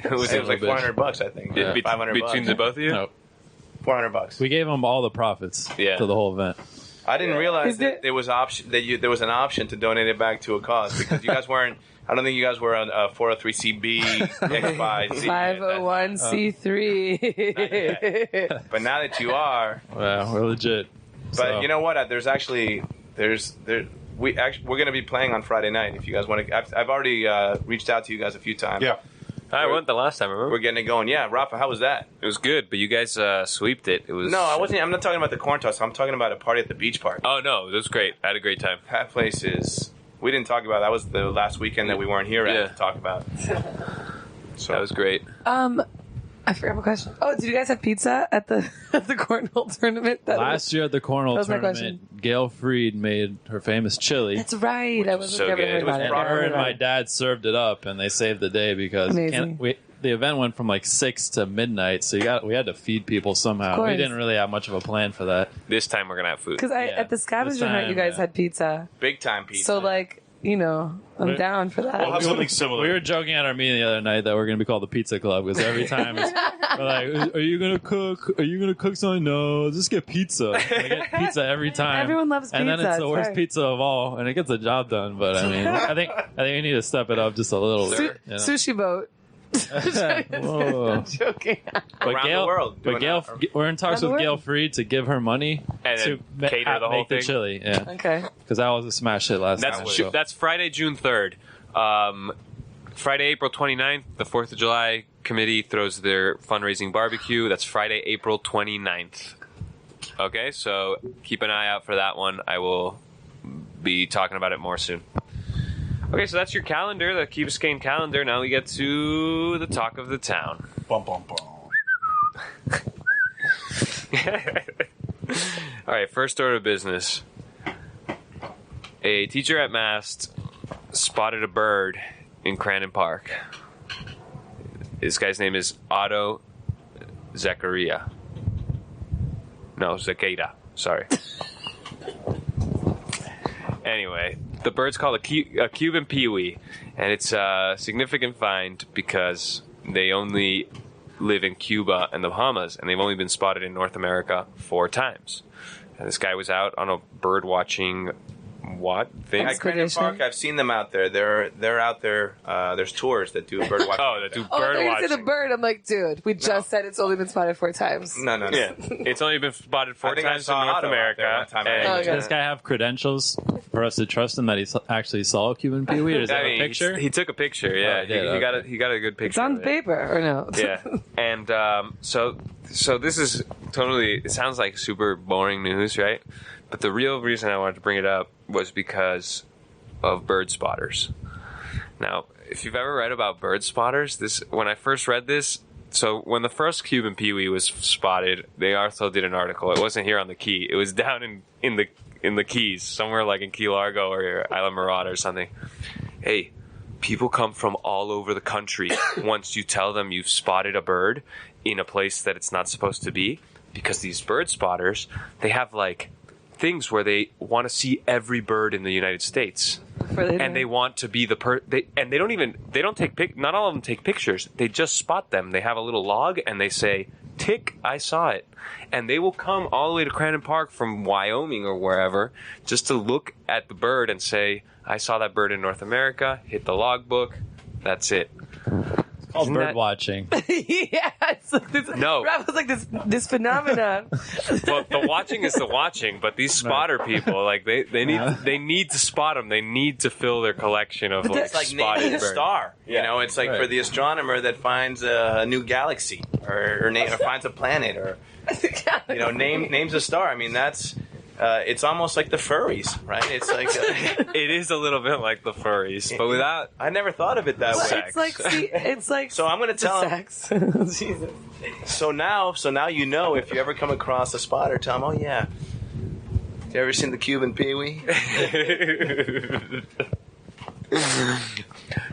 $400, I think. Yeah. $500 Between the both of you? No, $400. we gave them all the profits Yeah. to the whole event. I didn't realize Is there- that there was there was an option to donate it back to a cause because you guys weren't. I don't think you guys were on 403(c)(b), XYZ. 501c3. But now that you are, Wow, we're legit. but you know what? There's actually we're going to be playing on Friday night. If you guys want to, I've already reached out to you guys a few times. Yeah. I went the last time, remember? We're getting it going. Yeah, Rafa, how was that? It was good, but you guys sweeped it. It was No, I wasn't. I'm not talking about the corn toss. I'm talking about a party at the beach park. Oh no, it was great. I had a great time. That place is. We didn't talk about. That was the last weekend that we weren't here Yeah. to talk about. So That was great. I forgot my question. Oh, did you guys have pizza at the cornhole tournament? Last year at the That Cornhole was my tournament, Gail Freed made her famous chili. That's right. I wasn't so never good. heard It was about it. proper Her Never and heard my about it. dad served it up, and they saved the day because Amazing. the event went from like 6 to midnight, so we had to feed people somehow. course. We didn't really have much of a plan for that. This time we're gonna have food. Because Yeah. at the scavenger This hunt, you time, guys yeah. had pizza. big time pizza. So, like, I'm down for that. We'll have something similar. We were joking at our meeting the other night that we're going to be called the Pizza Club because every time we're like, "Are you going to cook? Are you going to cook something?" No, just get pizza. We get pizza every time. Everyone loves and then pizza, it's the it's worst fine. pizza of all, and it gets the job done. But I mean, I think we need to step it up just a little. Su- bit, you know? Sushi boat. Whoa. I'm joking. Around the world, But doing Gail, that. we're in talks Around with the Gail world. Freed to give her money And to then cater the whole make the thing? chili. Yeah, Okay. because that was a smash hit last time. That's so. that's Friday, June 3rd. Friday, April 29th, the 4th of July committee throws their fundraising barbecue. That's Friday, April 29th. Okay, so keep an eye out for that one. I will be talking about it more soon. Okay, so that's your calendar, the Key Biscayne calendar. Now we get to the talk of the town. Bum, bum, bum. All right, first order of business. A teacher at Mast spotted a bird in Crandon Park. This guy's name is Otto Zakaria. No, Zakeda. Sorry. Anyway, the bird's called a Cuban peewee, and it's a significant find because they only live in Cuba and the Bahamas, and they've only been spotted in North America 4 times. And this guy was out on a bird watching thing? At Crandon Park, I've seen them out there. They're out there. There's tours that do bird watching. Oh, that do Oh, I bird thought you said the watching. bird. I'm like, dude, we just said it's only been spotted 4 times. No. Yeah, it's only been spotted 4 I think I times in saw North Otto out America. there one time. and- Oh, okay. Does this guy have credentials for us to trust him that he actually saw a Cuban peewee? Or does he have I a mean, picture? He took a picture. Yeah, Oh, he did, he got a good picture. It's on of the it. paper, or no? Yeah, and so this is totally. It sounds like super boring news, right? But the real reason I wanted to bring it up was because of bird spotters. Now, if you've ever read about bird spotters, when I first read this, so when the first Cuban peewee was spotted, they also did an article. It wasn't here on the Key. It was down in the Keys, somewhere like in Key Largo or Isla Mirada or something. Hey, people come from all over the country once you tell them you've spotted a bird in a place that it's not supposed to be, because these bird spotters, they have like things where they want to see every bird in the United States. And they want to be and they don't take not all of them take pictures. They just spot them. They have a little log and they say, "Tick, I saw it." And they will come all the way to Crandon Park from Wyoming or wherever just to look at the bird and say, "I saw that bird in North America." Hit the logbook. That's it. called Isn't bird that- watching. Yeah, it's like this. No. Rafa's like this phenomenon. Well, the watching is the watching, but these spotter people, like they need to spot them. They need to fill their colletion of like It's like spotted naming a birds. star. You Yeah. know, it's like Right. for the astronomer that finds a new galaxy or finds a planet or names a star. I mean, that's it's almost like the furries, right? It's like It is a little bit like the furries, but without. I never thought of it that Well, way. it's like it's like So I'm going to the tell him. sex. Jesus. So now you know if you ever come across a spotter, tell them, oh yeah. You ever seen the Cuban Pee-wee?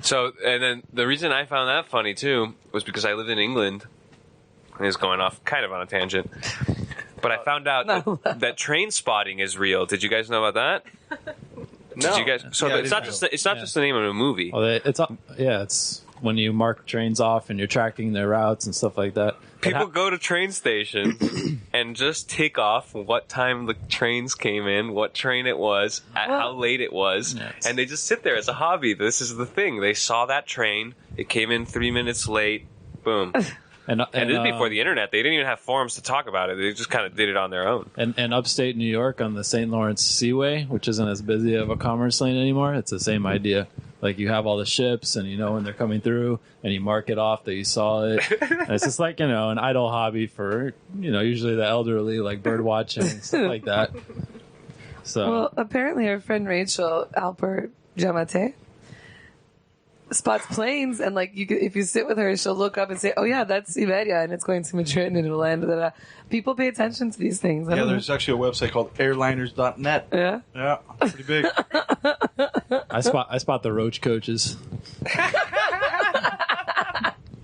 So, and then the reason I found that funny too was because I lived in England. And it's going off kind of on a tangent. But I found out that train spotting is real. Did you guys know about that? No. Did you guys? So Yeah, it's not just the name of a movie. Well, it's when you mark trains off and you're tracking their routes and stuff like that. People go to train stations and just tick off what time the trains came in, what train it was, how late it was, Yes. and they just sit there as a hobby. This is the thing. They saw that train. It came in 3 minutes late. Boom. And And this is before the internet. They didn't even have forums to talk about it. They just kind of did it on their own. And upstate New York on the St. Lawrence Seaway, which isn't as busy of a commerce lane anymore, it's the same idea. Like you have all the ships and you know when they're coming through and you mark it off that you saw it. And it's just like, an idle hobby for, usually the elderly, like bird watching and stuff like that. So Well, apparently our friend Rachel Alpert Jamate spots planes, and like if you sit with her, she'll look up and say, "Oh yeah, that's Iberia, and it's going to Madrid, and it'll land." People pay attention to these things. I Yeah, don't there's actually a website called airliners.net. know. Yeah. Yeah, pretty big. I spot the roach coaches.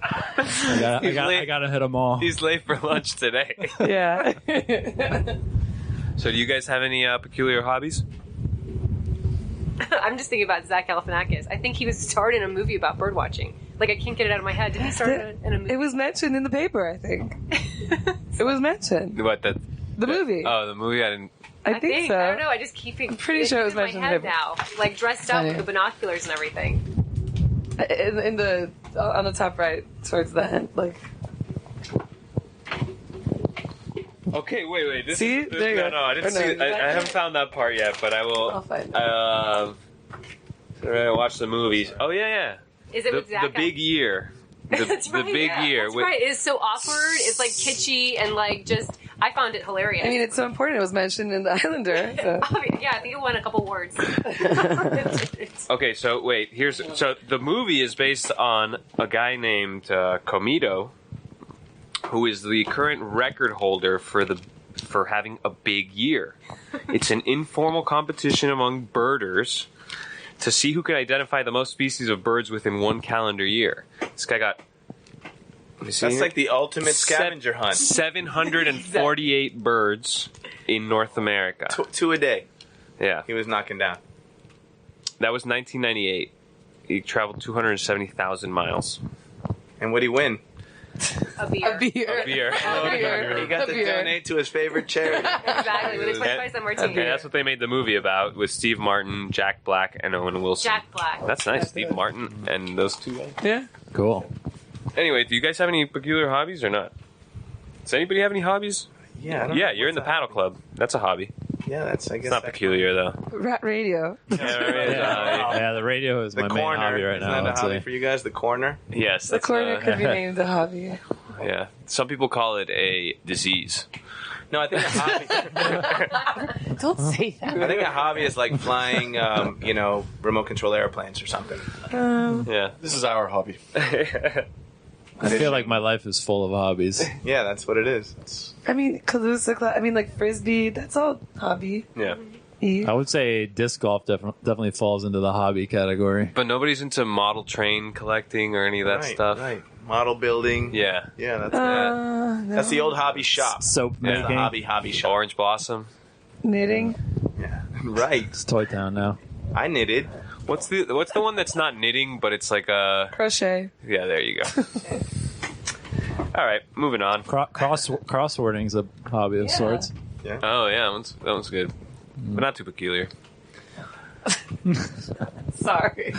I gotta hit them all. He's late for lunch today. Yeah. So do you guys have any peculiar hobbies? I'm just thinking about Zach Galifianakis. I think he was starred in a movie about bird watching. Like, I can't get it out of my head. Didn't he start in a movie? It was mentioned in the paper, I think. It was mentioned. What The movie. Oh, the movie. I didn't. I think so. I don't know. I just keep it. I'm pretty sure it was in my mentioned in head the now. Like dressed up Funny. with the binoculars and everything. In the on the top right, towards the end, like. Okay, wait. See? There you go. No, I didn't Or no, see. you got I it? haven't found that part yet, but I will. I'll find it. I watch the movies. Oh yeah. Is it with Zach? The big year. That's The right. big year. That's right. It's so awkward. It's like kitschy and like just. I found it hilarious. I mean, it's so important. It was mentioned in The Islander. So. Yeah, I think it won a couple awards. Okay, so wait. So the movie is based on a guy named Comido, who is the current record holder for having a big year. It's an informal competition among birders to see who can identify the most species of birds within one calendar year. This guy got. That's like the ultimate scavenger hunt. 748 birds in North America. Two a day. Yeah, He was knocking down. that was 1998. He traveled 270,000 miles. And what'd he win? A beer. A beer. A beer. He got A to beer. donate to his favorite charity. Exactly. With a 25-cent martini. And that's what they made the movie about, with Steve Martin, Jack Black, and Owen Wilson. Jack Black. That's nice, Steve Martin and those two guys. Yeah. Cool. Anyway, do you guys have any peculiar hobbies or not? Does anybody have any hobbies? Yeah, I don't Yeah, know you're in the what's paddle club. That's a hobby. Yeah, that's I guess It's not that's peculiar though. Rat radio. Yeah, the radio is The my main corner. hobby right Isn't now. that a I'd hobby say. for you guys? The corner. Yes, The that's corner could be named a hobby. Yeah, some people call it a disease. No, I think a hobby. Don't say that. I think a hobby is like flying, remote control airplanes or something. Yeah. This is our hobby. I feel like my life is full of hobbies. Yeah, that's what it is. I mean, Calusa, like frisbee, that's all hobby. Yeah. I would say disc golf definitely falls into the hobby category. But nobody's into model train collecting or any of that Right, stuff. Right. Model building. Yeah. Yeah, that's No. That's the old hobby shop. Soap Yeah. That's making. the hobby shop. Orange Blossom. Knitting. Yeah. Right. It's Toy Town now. I knitted. What's the one that's not knitting, but it's like a Crochet. yeah? There you go. All right, moving on. Crosswording's a hobby of sorts. Oh yeah, that one's good, but not too peculiar. Sorry.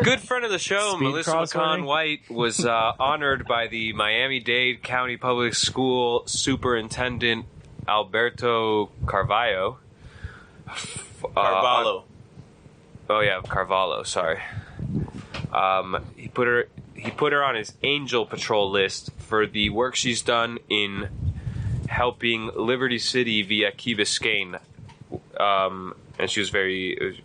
Good friend of the show, Speed Melissa crosswording? McCon White, was honored by the Miami-Dade County Public School Superintendent Alberto Carvalho. Carvalho. Carvalho. Sorry. He put her on his Angel Patrol list for the work she's done in helping Liberty City via Key Biscayne. And she was very.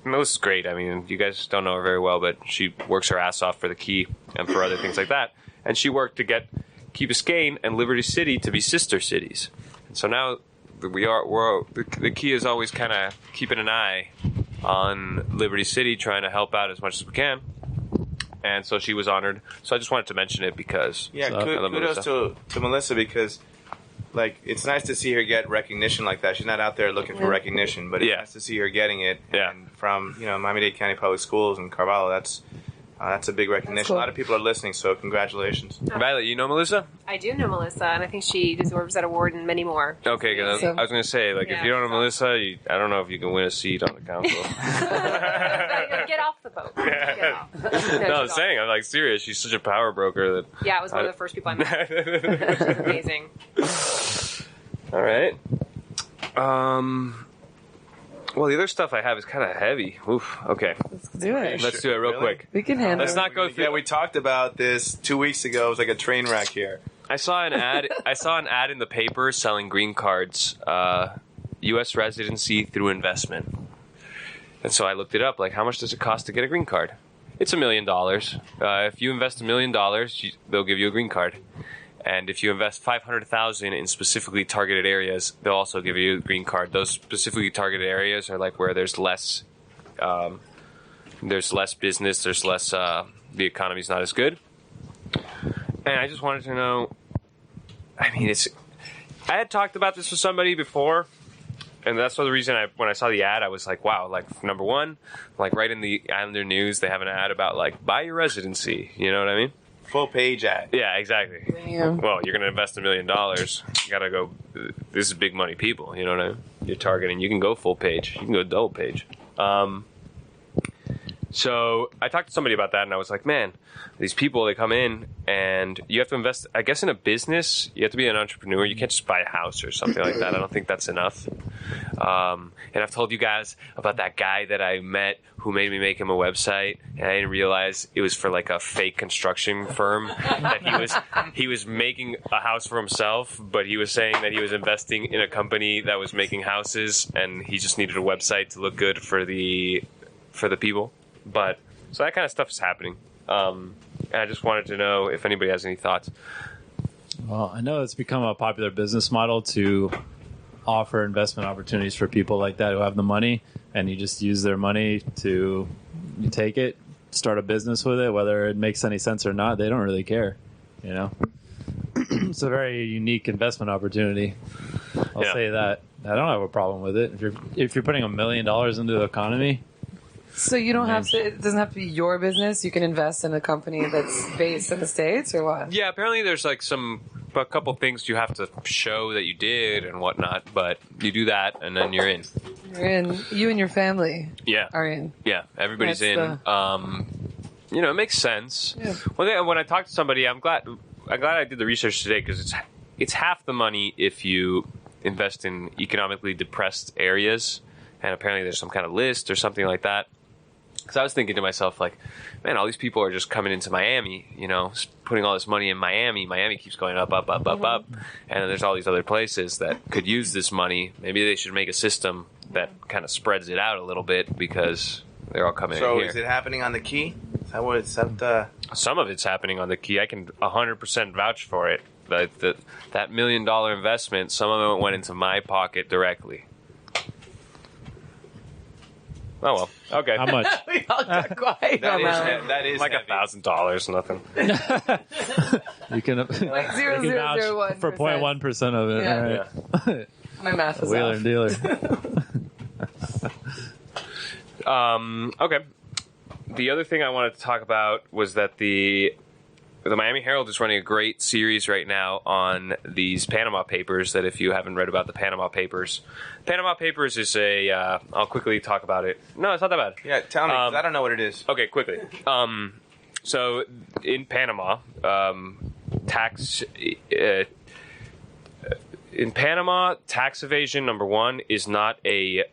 Melissa's great. I mean, you guys don't know her very well, but she works her ass off for the Key and for other things like that. And she worked to get Key Biscayne and Liberty City to be sister cities. And so now the Key is always kind of keeping an eye on Liberty City, trying to help out as much as we can. And so she was honored. So I just wanted to mention it because kudos to Melissa because. Like, it's nice to see her get recognition like that. She's not out there looking for recognition, but it's nice to see her getting it. Yeah. And from, Miami-Dade County Public Schools and Carvalho, that's a big recognition. Cool. A lot of people are listening, so congratulations. Violet, you know Melissa? I do know Melissa, and I think she deserves that award and many more. Okay, good. I was going to say, if you don't know Melissa, I don't know if you can win a seat on the council. Get off the boat. Get off. No, I'm saying, I'm serious. She's such a power broker that. Yeah, it was one of the first people I met. It was amazing. All right. Well, the other stuff I have is kind of heavy. Oof. Okay. Let's do it. Let's do it real quick. We can handle Let's it. not go through. Yeah, we talked about this 2 weeks ago. It was like a train wreck here. I saw an ad. I saw an ad in the paper selling green cards, U.S. residency through investment. And so I looked it up. Like, how much does it cost to get a green card? It's $1 million. If you invest $1 million, they'll give you a green card. And if you invest $500,000 in specifically targeted areas, they'll also give you a green card. Those specifically targeted areas are like where there's less business, there's less, the economy's not as good. And I just wanted to know, I had talked about this with somebody before, and that's the reason when I saw the ad, I was like, wow, number one, right in the Islander News, they have an ad about buy your residency. You know what I mean? Full page ad. Yeah, exactly. Damn. Well, you're going to invest $1 million. You got to go. This is big money people. You know what I mean? You're targeting. You can go full page. You can go double page. So I talked to somebody about that, and I was like, man, these people, they come in, and you have to invest, I guess, in a business. You have to be an entrepreneur. You can't just buy a house or something like that. I don't think that's enough. And I've told you guys about that guy that I met who made me make him a website, and I didn't realize it was for a fake construction firm. That he was making a house for himself, but he was saying that he was investing in a company that was making houses, and he just needed a website to look good for the people. But so that kind of stuff is happening, and I just wanted to know if anybody has any thoughts. Well, I know it's become a popular business model to offer investment opportunities for people like that who have the money, and you just use their money you take it, start a business with it, whether it makes any sense or not. They don't really care, It's a very unique investment opportunity. I'll say that. I don't have a problem with it. If you're putting $1 million into the economy. So you don't have to, it doesn't have to be your business. You can invest in a company that's based in the States or what? Yeah, apparently there's a couple things you have to show that you did and whatnot, but you do that and then you're in. You're in. You and your family are in. Yeah, everybody's in. It makes sense. Yeah. When I talk to somebody, I'm glad I did the research today because it's half the money if you invest in economically depressed areas, and apparently there's some kind of list or something like that. Because I was thinking to myself, man, all these people are just coming into Miami, putting all this money in Miami. Miami keeps going up, up, up, up, up. And then there's all these other places that could use this money. Maybe they should make a system that kind of spreads it out a little bit because they're all coming in here. So is it happening on the Key? Is that what it's at? Some of it's happening on the Key. I can 100% vouch for it. That $1 million investment, some of it went into my pocket directly. Oh, well. Okay. How much? We all got quiet. That is like heavy. $1,000, nothing. You can Like you can vouch 0.001% for 0.1% of it. Yeah. All right. My math is Wheeler off. and dealer. Okay. The other thing I wanted to talk about was that the the Miami Herald is running a great series right now on these Panama Papers. That if you haven't read about the Panama Papers is I'll quickly talk about it. No, it's not that bad. Yeah, tell me, 'cause I don't know what it is. Okay, quickly. So in Panama, tax evasion, number one, is not a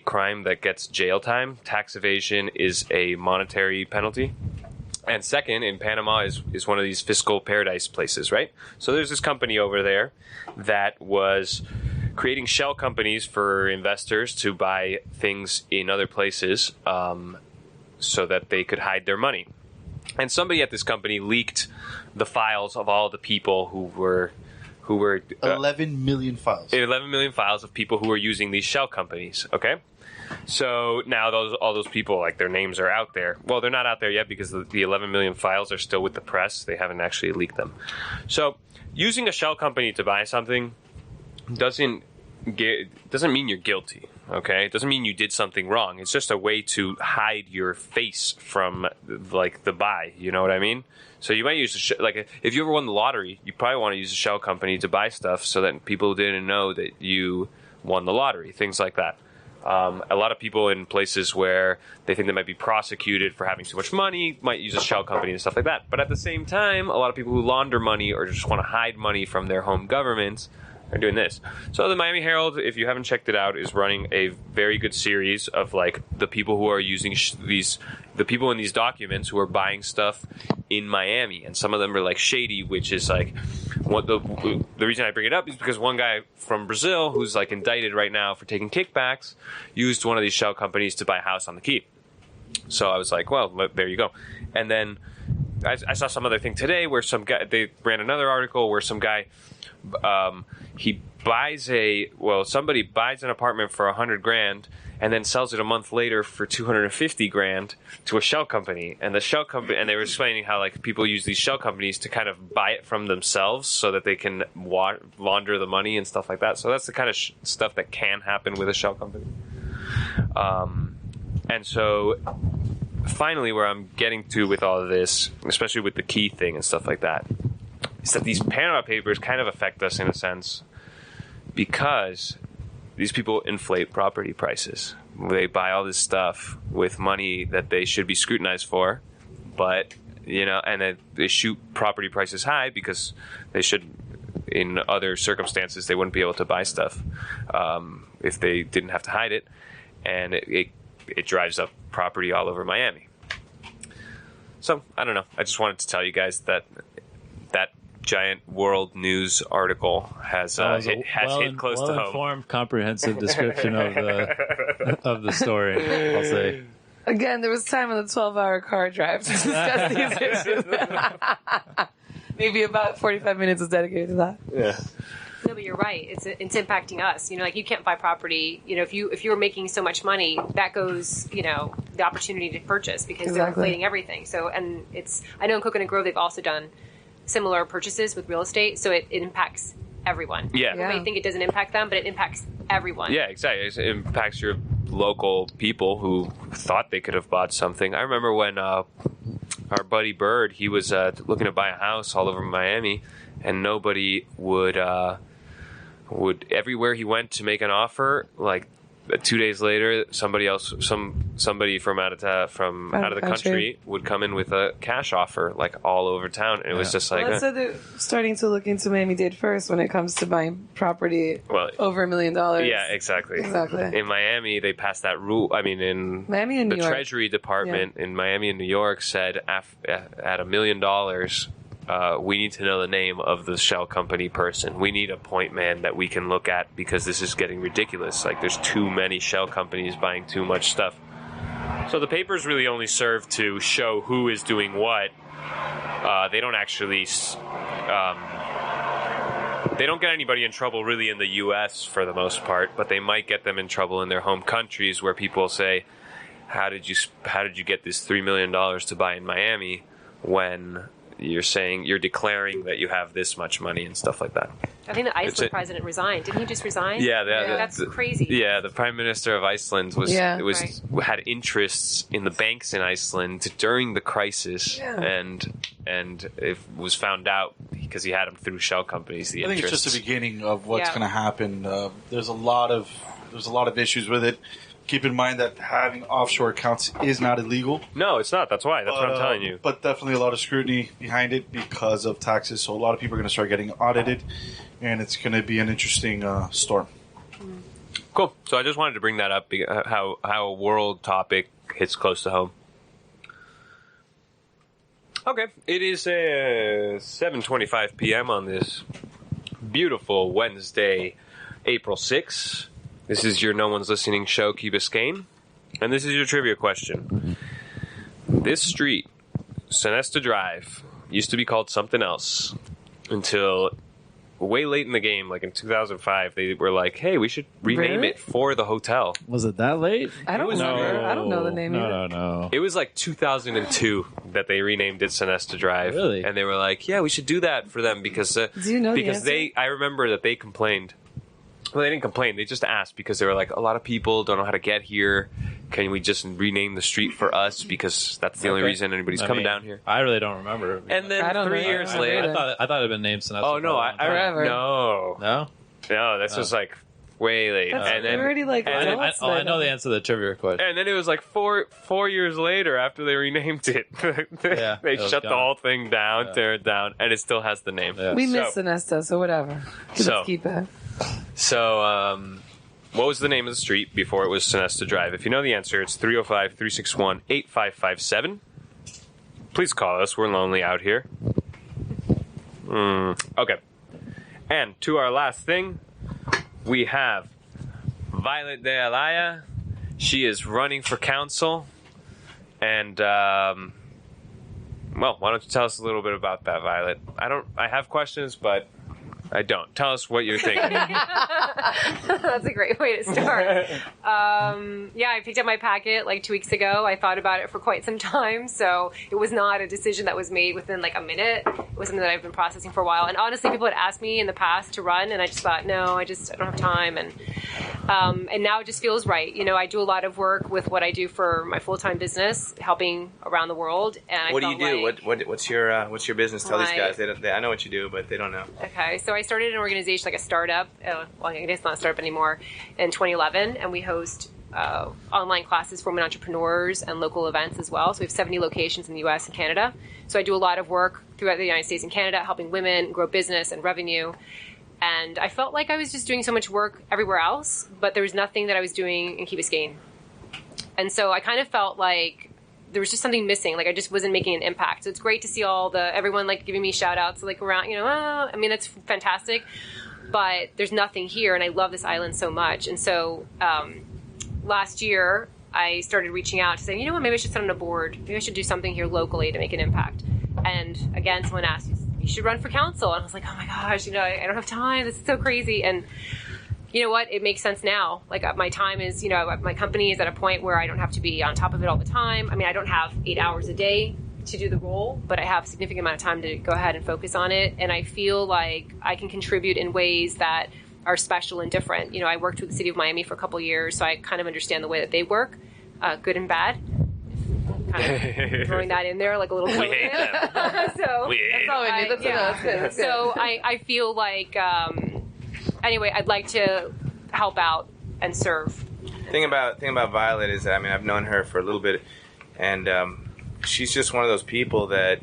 crime that gets jail time. Tax evasion is a monetary penalty. And second, in Panama is one of these fiscal paradise places, right? So there's this company over there that was creating shell companies for investors to buy things in other places so that they could hide their money. And somebody at this company leaked the files of all the people who were 11 million files. 11 million files of people who were using these shell companies, okay? So now all those people, like, their names are out there. Well, they're not out there yet because the 11 million files are still with the press. They haven't actually leaked them. So using a shell company to buy something doesn't mean you're guilty, okay? It doesn't mean you did something wrong. It's just a way to hide your face from, like, the buy. You know what I mean? So you might use if you ever won the lottery, you probably want to use a shell company to buy stuff so that people didn't know that you won the lottery. Things like that. A lot of people in places where they think they might be prosecuted for having too much money might use a shell company and stuff like that. But at the same time, a lot of people who launder money or just want to hide money from their home governments are doing this. So the Miami Herald, if you haven't checked it out, is running a very good series of, like, the people who are using the people in these documents who are buying stuff in Miami, and some of them are, like, shady, which is, like, what the reason I bring it up is because one guy from Brazil who's, like, indicted right now for taking kickbacks used one of these shell companies to buy a house on the Key. So I was like, well, there you go. And then I saw some other thing today where they ran another article where some guy somebody buys an apartment for $100,000 and then sells it a month later for $250,000 to a shell company. And the shell company, and they were explaining how, like, people use these shell companies to kind of buy it from themselves so that they can launder the money and stuff like that. So that's the kind of stuff that can happen with a shell company. And so finally, where I'm getting to with all of this, especially with the key thing and stuff like that, is that these Panama Papers kind of affect us in a sense because these people inflate property prices. They buy all this stuff with money that they should be scrutinized for, but, and they shoot property prices high because they should, in other circumstances, they wouldn't be able to buy stuff if they didn't have to hide it, and it drives up property all over Miami. So, I don't know. I just wanted to tell you guys that giant world news article has hit close to home. Well-informed, comprehensive description of the story, I'll say. Again, there was time on the 12-hour car drive to discuss these issues. Maybe about 45 minutes is dedicated to that. Yeah. No, but you're right. It's impacting us. You can't buy property. If you were making so much money, that goes, the opportunity to purchase because they're inflating everything. So, and I know in Coconut Grove they've also done similar purchases with real estate, so it impacts everyone. Yeah. You might think it doesn't impact them, but it impacts everyone. Yeah, exactly. It impacts your local people who thought they could have bought something. I remember when our buddy Bird, he was looking to buy a house all over Miami, and nobody would everywhere he went to make an offer, like 2 days later, somebody from out of the country would come in with a cash offer, like all over town, and it was just like. Well, so they're starting to look into Miami-Dade first when it comes to buying property over $1 million. Yeah, exactly. In Miami, they passed that rule. I mean, in Miami and New York. Treasury Department in Miami and New York said at $1 million. We need to know the name of the shell company person. We need a point man that we can look at because this is getting ridiculous. Like, there's too many shell companies buying too much stuff. So the papers really only serve to show who is doing what. They don't actually... they don't get anybody in trouble really in the U.S. for the most part, but they might get them in trouble in their home countries where people say, how did you get this $3 million to buy in Miami when... you're declaring that you have this much money and stuff like that. I think the Iceland president resigned. Didn't he just resign? Yeah, that's crazy. Yeah, the prime minister of Iceland had interests in the banks in Iceland during the crisis, and and it was found out because he had them through shell companies. I think it's just the beginning of what's going to happen. There's a lot of issues with it. Keep in mind that having offshore accounts is not illegal. No, it's not. That's why. That's what I'm telling you. But definitely a lot of scrutiny behind it because of taxes. So a lot of people are going to start getting audited, and it's going to be an interesting storm. Cool. So I just wanted to bring that up, how a world topic hits close to home. Okay, it is 7:25 p.m. on this beautiful Wednesday, April 6th. This is your No One's Listening show, Key Biscayne, and this is your trivia question. This street, Sonesta Drive, used to be called something else until way late in the game, like in 2005, they were like, hey, we should rename it for the hotel. Was it that late? I don't remember. I don't know the name either. No. It was like 2002 that they renamed it Sonesta Drive. Really? And they were like, yeah, we should do that for them because Do you know because the answer? I remember that they complained. Well, they didn't complain. They just asked because they were like, a lot of people don't know how to get here. Can we just rename the street for us because that's the only reason anybody's coming down here? I really don't remember. And then I don't 3 know. years I later, I thought it had been named Sonesta. oh no, Forever. No. This was like way late. That's And then already like and then- adults I then. know the answer to the trivia question. And then it was like four years later after they renamed it. Yeah, they it was shut the gone. whole thing down, tear it down, and it still has the name. Yeah. We miss So- Sonesta, so whatever. So- Let's keep it. So, what was the name of the street before it was Sonesta Drive? If you know the answer, it's 305-361-8557. Please call us. We're lonely out here. Okay. And to our last thing, we have Violette de Alaya. She is running for council. And, well, why don't you tell us a little bit about that, Violet? I have questions, but I don't. Tell us what you're thinking. That's a great way to start. I picked up my packet like 2 weeks ago. I thought about it for quite some time, so it was not a decision that was made within like a minute. It was something that I've been processing for a while. And honestly, people had asked me in the past to run, and I just thought, no, I don't have time. And now it just feels right. You know, I do a lot of work with what I do for my full-time business, helping around the world. And What do you do? What's your business? Tell these guys. I know what you do, but they don't know. Okay, so I started an organization, like a startup. Well, I guess not a startup anymore, in 2011, and we host online classes for women entrepreneurs and local events as well. So we have 70 locations in the U.S. and Canada. So I do a lot of work throughout the United States and Canada, helping women grow business and revenue. And I felt like I was just doing so much work everywhere else, but there was nothing that I was doing in Key Biscayne. And so I kind of felt like there was just something missing. Like I just wasn't making an impact. So it's great to see everyone like giving me shout outs like around, I mean, that's fantastic, but there's nothing here. And I love this island so much. And so, last year I started reaching out to say, maybe I should sit on a board. Maybe I should do something here locally to make an impact. And again, someone asked, you should run for council. And I was like, oh my gosh, I don't have time. This is so crazy. And you know what? It makes sense now. Like my time is, my company is at a point where I don't have to be on top of it all the time. I mean, I don't have 8 hours a day to do the role, but I have a significant amount of time to go ahead and focus on it. And I feel like I can contribute in ways that are special and different. I worked with the city of Miami for a couple of years, so I kind of understand the way that they work, good and bad. Kind of throwing that in there like a little. We hate them. So We hate That's all we need. That's enough. That's good. so I feel like anyway, I'd like to help out and serve. Thing about Violet is that I've known her for a little bit, and she's just one of those people that,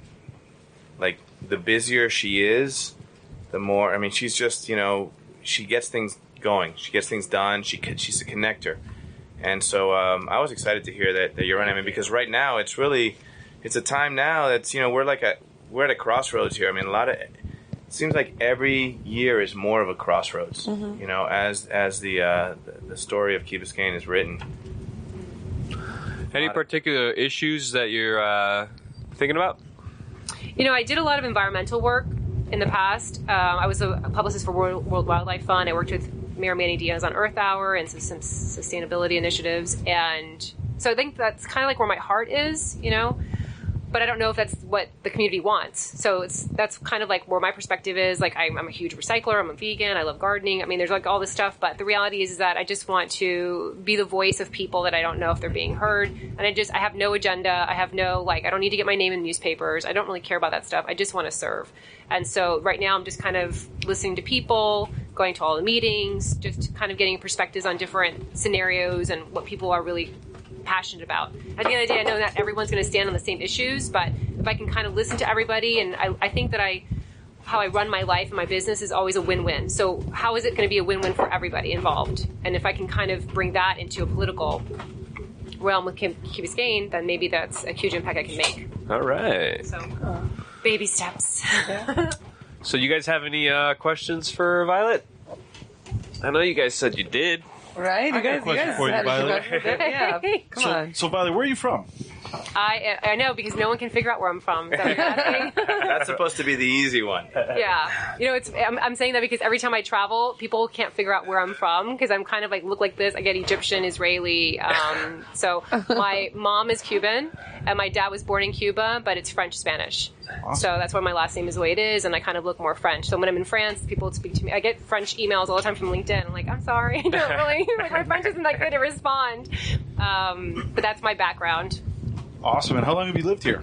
like, the busier she is, the more. she's just she gets things going, she gets things done. She's a connector, and so I was excited to hear that you're running. Because right now it's a time now that's we're at a crossroads here. It seems like every year is more of a crossroads. Mm-hmm. As the story of Key Biscayne is written. Any particular issues that you're thinking about? I did a lot of environmental work in the past. I was a publicist for World Wildlife Fund. I worked with Mayor Manny Diaz on Earth Hour and some sustainability initiatives. And so I think that's kind of like where my heart is, but I don't know if that's what the community wants. So that's kind of like where my perspective is. Like I'm a huge recycler. I'm a vegan. I love gardening. I mean, there's like all this stuff, but the reality is that I just want to be the voice of people that I don't know if they're being heard. And I have no agenda. I have no, like, I don't need to get my name in newspapers. I don't really care about that stuff. I just want to serve. And so right now I'm just kind of listening to people, going to all the meetings, just kind of getting perspectives on different scenarios and what people are really passionate about. At the end of the day, I know that everyone's going to stand on the same issues, but if I can kind of listen to everybody, and I think that how I run my life and my business is always a win-win. So how is it going to be a win-win for everybody involved? And if I can kind of bring that into a political realm with Key Biscayne, then maybe that's a huge impact I can make. All right. So baby steps. So you guys have any questions for Violet? I know you guys said you did. Right? I got a question for you, Violet. Yeah, come on. So, Violet, where are you from? I know, because no one can figure out where I'm from. Is that what you're asking? That's supposed to be the easy one. Yeah. You know, I'm saying that because every time I travel, people can't figure out where I'm from, because I'm kind of like, look like this. I get Egyptian, Israeli. So my mom is Cuban, and my dad was born in Cuba, but it's French-Spanish. Awesome. So that's why my last name is the way it is, and I kind of look more French. So when I'm in France, people would speak to me. I get French emails all the time from LinkedIn. I'm like, I'm sorry, I don't really, like, my French isn't that good to respond. But that's my background. Awesome. And how long have you lived here?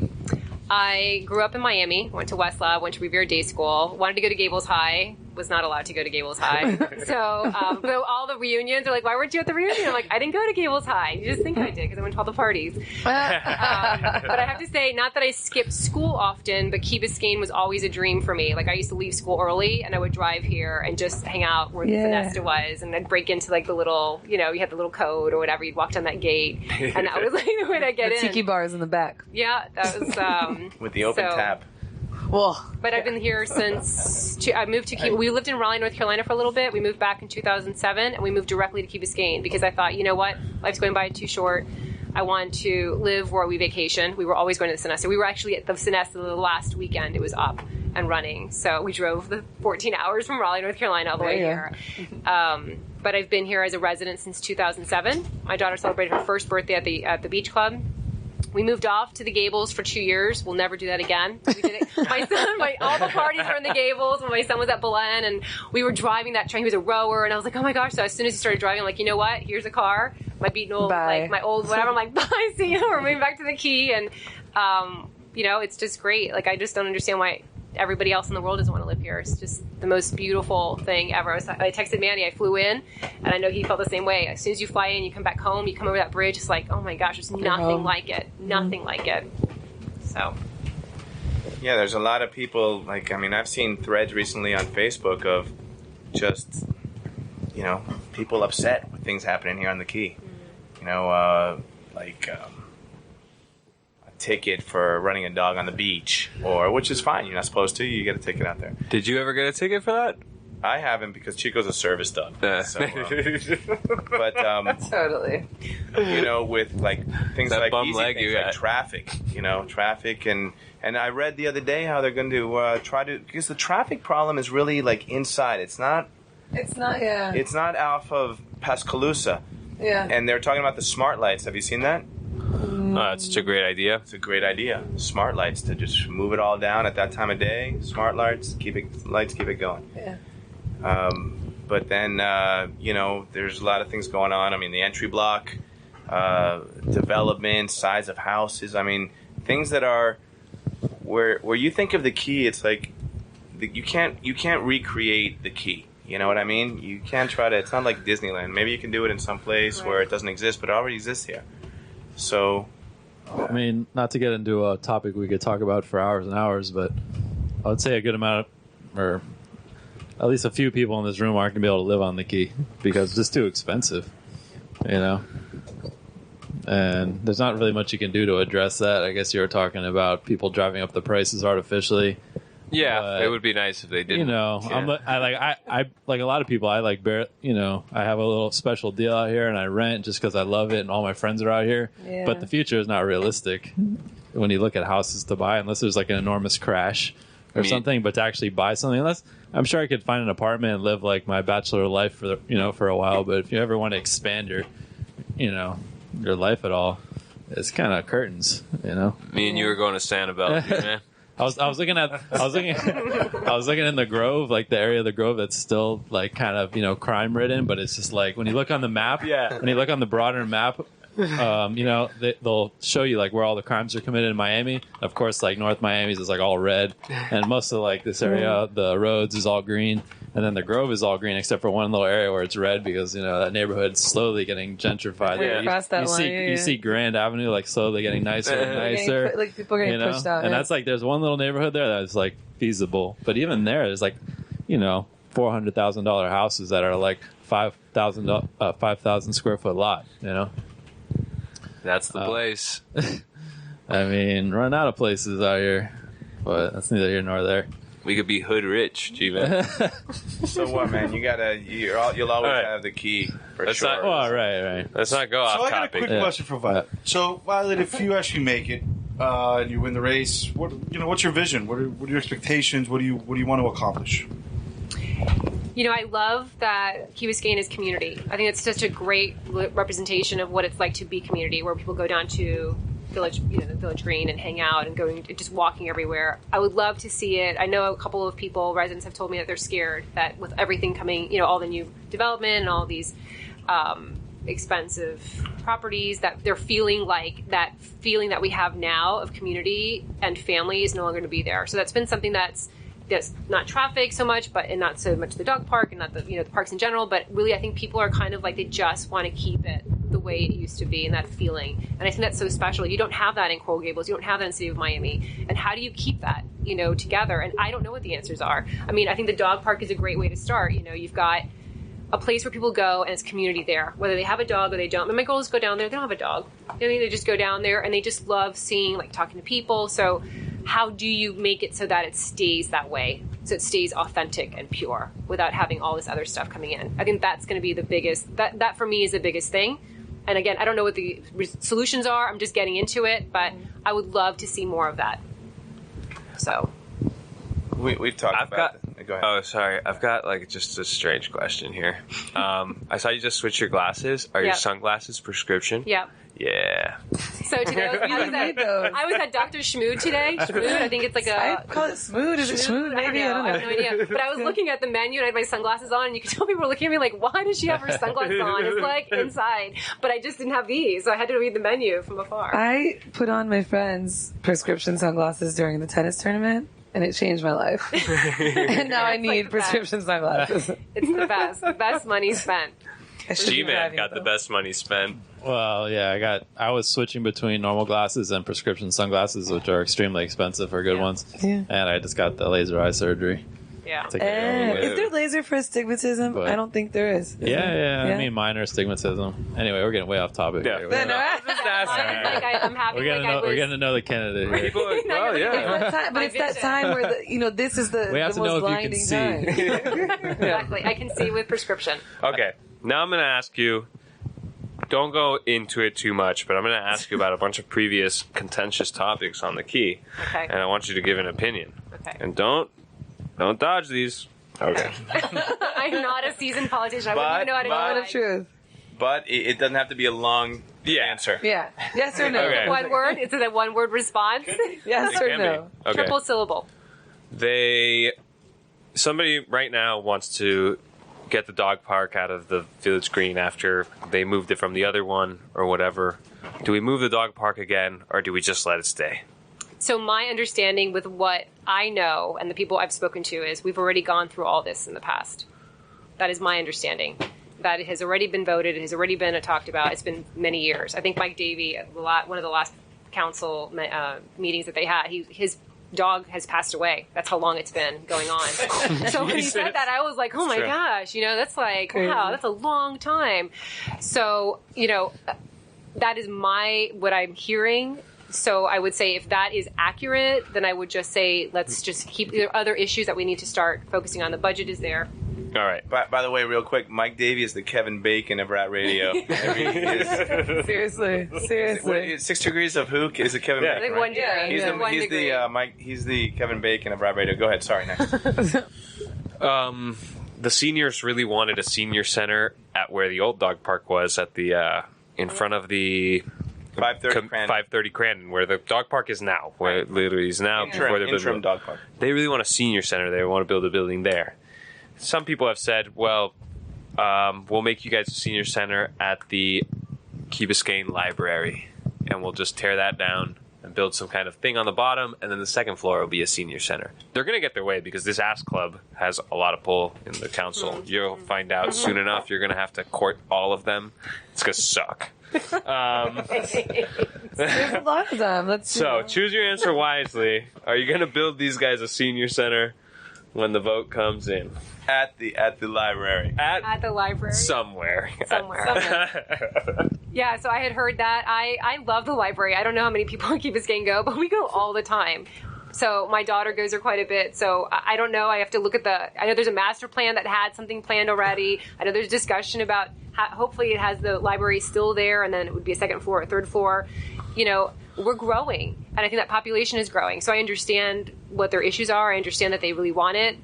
I grew up in Miami, went to West Lab, went to Revere Day School, wanted to go to Gables High, was not allowed to go to Gables High. So but all the reunions are like, why weren't you at the reunion? I'm like, I didn't go to Gables High. You just think I did because I went to all the parties. But I have to say, not that I skipped school often, but Key Biscayne was always a dream for me. Like, I used to leave school early, and I would drive here and just hang out where the Sonesta was, and I'd break into like the little, you know, you had the little code or whatever. You'd walk down that gate, and that was like the way to get in. Tiki bars in the back. Yeah, that was with the open tab. Well, but I've been here since I moved to Key. We lived in Raleigh, North Carolina for a little bit. We moved back in 2007, and we moved directly to Key Biscayne because I thought, you know what, life's going by too short. I wanted to live where we vacation. We were always going to the Sonesta. We were actually at the Sonesta the last weekend. It was up and running, so we drove the 14 hours from Raleigh, North Carolina, all the way here. But I've been here as a resident since 2007. My daughter celebrated her first birthday at the beach club. We moved off to the Gables for 2 years. We'll never do that again. We did it. My son, all the parties were in the Gables when my son was at Belen, and we were driving that train. He was a rower, and I was like, oh my gosh. So as soon as he started driving, I'm like, you know what? Here's a car. My beaten old, like my old whatever. I'm like, bye, see you. We're moving back to the Key, and you know, it's just great. Like, I just don't understand why everybody else in the world doesn't want to live here. It's just the most beautiful thing ever. I texted Manny. I flew in, and I know he felt the same way. As soon as you fly in, you come back home, you come over that bridge, it's like, oh my gosh, there's nothing like it. Nothing like it. So. Yeah, there's a lot of people, like, I mean, I've seen threads recently on Facebook of just, you know, people upset with things happening here on the Key. You know, like... ticket for running a dog on the beach, or which is fine. You're not supposed to. You get a ticket out there. Did you ever get a ticket for that? I haven't, because Chico's a service dog. So, but totally. You know, with like things that like bum easy leg things you like got. traffic. You know, traffic, and I read the other day how they're going to try to, because the traffic problem is really like inside. It's not. Yeah. It's not off of Pascagoula. Yeah. And they're talking about the smart lights. Have you seen that? That's such a great idea. It's a great idea. Smart lights, to just move it all down at that time of day. Smart lights, keep it going. Yeah. But then, you know, there's a lot of things going on. I mean, the entry block, development, size of houses. I mean, things that are where you think of the Key, it's like you can't recreate the Key. You know what I mean? You can't try to. It's not like Disneyland. Maybe you can do it in some place where it doesn't exist, but it already exists here. So, I mean, not to get into a topic we could talk about for hours and hours, but I would say a good amount or at least a few people in this room aren't going to be able to live on the Key because it's just too expensive, you know? And there's not really much you can do to address that. I guess you were talking about people driving up the prices artificially. Yeah, But, it would be nice if they didn't. You know, Yeah. I like a lot of people. I like you know, I have a little special deal out here, and I rent just because I love it, and all my friends are out here. Yeah. But the future is not realistic when you look at houses to buy, unless there's like an enormous crash or something. But to actually buy something, unless I'm sure I could find an apartment and live like my bachelor life for a while. But if you ever want to expand your life at all, it's kind of curtains, you know. Me and you were going to Sanibel, man. I was looking in the Grove, like the area of the Grove that's still like kind of, you know, crime ridden, but it's just like when you look on the map, when you look on the broader map, you know, they'll show you like where all the crimes are committed in Miami. Of course, like North Miami's is like all red, and most of like this area, the roads is all green, and then the Grove is all green except for one little area where it's red because, you know, that neighborhood's slowly getting gentrified. You see Grand Avenue like slowly getting nicer and nicer. Like people are getting pushed out. And that's like there's one little neighborhood there that's like feasible, but even there's like, you know, $400,000 houses that are like 5,000 square foot lot. You know, that's the place. I mean, run out of places out here, but that's neither here nor there. We could be hood rich, Gman. So what, man? You'll always have the key for sure. Right. Let's not go off topic. So I got a quick question for Violet. So Violet, if you actually make it and you win the race, what's your vision? What are your expectations? What do you want to accomplish? You know, I love that Key Biscayne is community. I think it's such a great representation of what it's like to be community, where people go down to the Village Green and hang out and just walking everywhere. I would love to see it. I know a couple of residents have told me that they're scared that with everything coming, you know, all the new development and all these expensive properties, that they're feeling like that feeling that we have now of community and family is no longer going to be there. So that's been something that's not traffic so much, and not so much the dog park and not the parks in general, but really I think people are kind of like they just want to keep it the way it used to be and that feeling. And I think that's so special. You don't have that in Coral Gables. You don't have that in the city of Miami. And how do you keep that, you know, together? And I don't know what the answers are. I mean, I think the dog park is a great way to start. You know, you've got a place where people go and it's community there, whether they have a dog or they don't. And my girls go down there. They don't have a dog. I mean, they just go down there and they just love seeing, like, talking to people. So how do you make it so that it stays that way? So it stays authentic and pure without having all this other stuff coming in. I think that's going to be the biggest, that for me is the biggest thing. And again, I don't know what the solutions are. I'm just getting into it, but I would love to see more of that. So we've talked about it. Go ahead. Oh, sorry. I've got like just a strange question here. I saw you just switch your glasses. Are your sunglasses prescription? Yeah. Yeah. So today I was at Dr. Schmood today. Schmood, I think it's like I call it Smood. Is it Schmood? Maybe I don't know. I have no idea. But I was looking at the menu and I had my sunglasses on, and you could tell people were looking at me like, "Why does she have her sunglasses on?" It's like inside, but I just didn't have these, so I had to read the menu from afar. I put on my friend's prescription sunglasses during the tennis tournament, and it changed my life. And now I need prescription sunglasses. It's the best. The best money spent. G-Man got the best money spent. Well, yeah, I was switching between normal glasses and prescription sunglasses, which are extremely expensive for good ones. Yeah. And I just got the laser eye surgery. Yeah. Is there laser for astigmatism? I don't think there is. Yeah. I mean, minor astigmatism. Anyway, we're getting way off topic. Yeah. I'm happy. We're getting to know the candidate here. Well, yeah. But it's that time where this is the most blinding time. Exactly. I can see with prescription. Okay. Now I'm going to ask you, don't go into it too much, but I'm going to ask you about a bunch of previous contentious topics on the key. Okay. And I want you to give an opinion. Okay. And don't dodge these. Okay. I'm not a seasoned politician. I wouldn't even know how to know the truth. But it doesn't have to be a long answer. Yeah. Yes or no? Okay. One word? Is it a one-word response? Yes or no? Okay. Triple syllable. Somebody right now wants to get the dog park out of the Village Green after they moved it from the other one or whatever. Do we move the dog park again, or do we just let it stay? So my understanding with what I know and the people I've spoken to is we've already gone through all this in the past. That is my understanding. That it has already been voted. It has already been talked about. It's been many years. I think Mike Davey, one of the last council meetings that they had, his dog has passed away. That's how long it's been going on. So when he said that, I was like, oh my gosh, that's like, wow, that's a long time. So, that is what I'm hearing. So I would say if that is accurate, then I would just say, let's just keep, there are other issues that we need to start focusing on. The budget is there. All right. By the way, real quick, Mike Davey is the Kevin Bacon of rat radio. Seriously. 6 degrees of who is it? Kevin Bacon, like 1 degree. He's the Kevin Bacon of rat radio. Go ahead. Sorry, next. The seniors really wanted a senior center at where the old dog park was at the in front of the 530 Crandon, where the dog park is now, where it literally is now. Interim dog park. They really want a senior center. They want to build a building there. Some people have said, well, we'll make you guys a senior center at the Key Biscayne Library, and we'll just tear that down and build some kind of thing on the bottom, and then the second floor will be a senior center. They're going to get their way because this ass club has a lot of pull in the council. You'll find out soon enough. You're going to have to court all of them. It's going to suck. There's a lot of them. So choose your answer wisely. Are you going to build these guys a senior center when the vote comes in? At the library. At the library. Somewhere. Yeah, so I had heard that. I love the library. I don't know how many people in Key Biscayne go, but we go all the time. So my daughter goes there quite a bit. So I don't know. I have to look at I know there's a master plan that had something planned already. I know there's discussion about hopefully it has the library still there, and then it would be a second floor or third floor. You know, we're growing, and I think that population is growing. So I understand what their issues are. I understand that they really want it.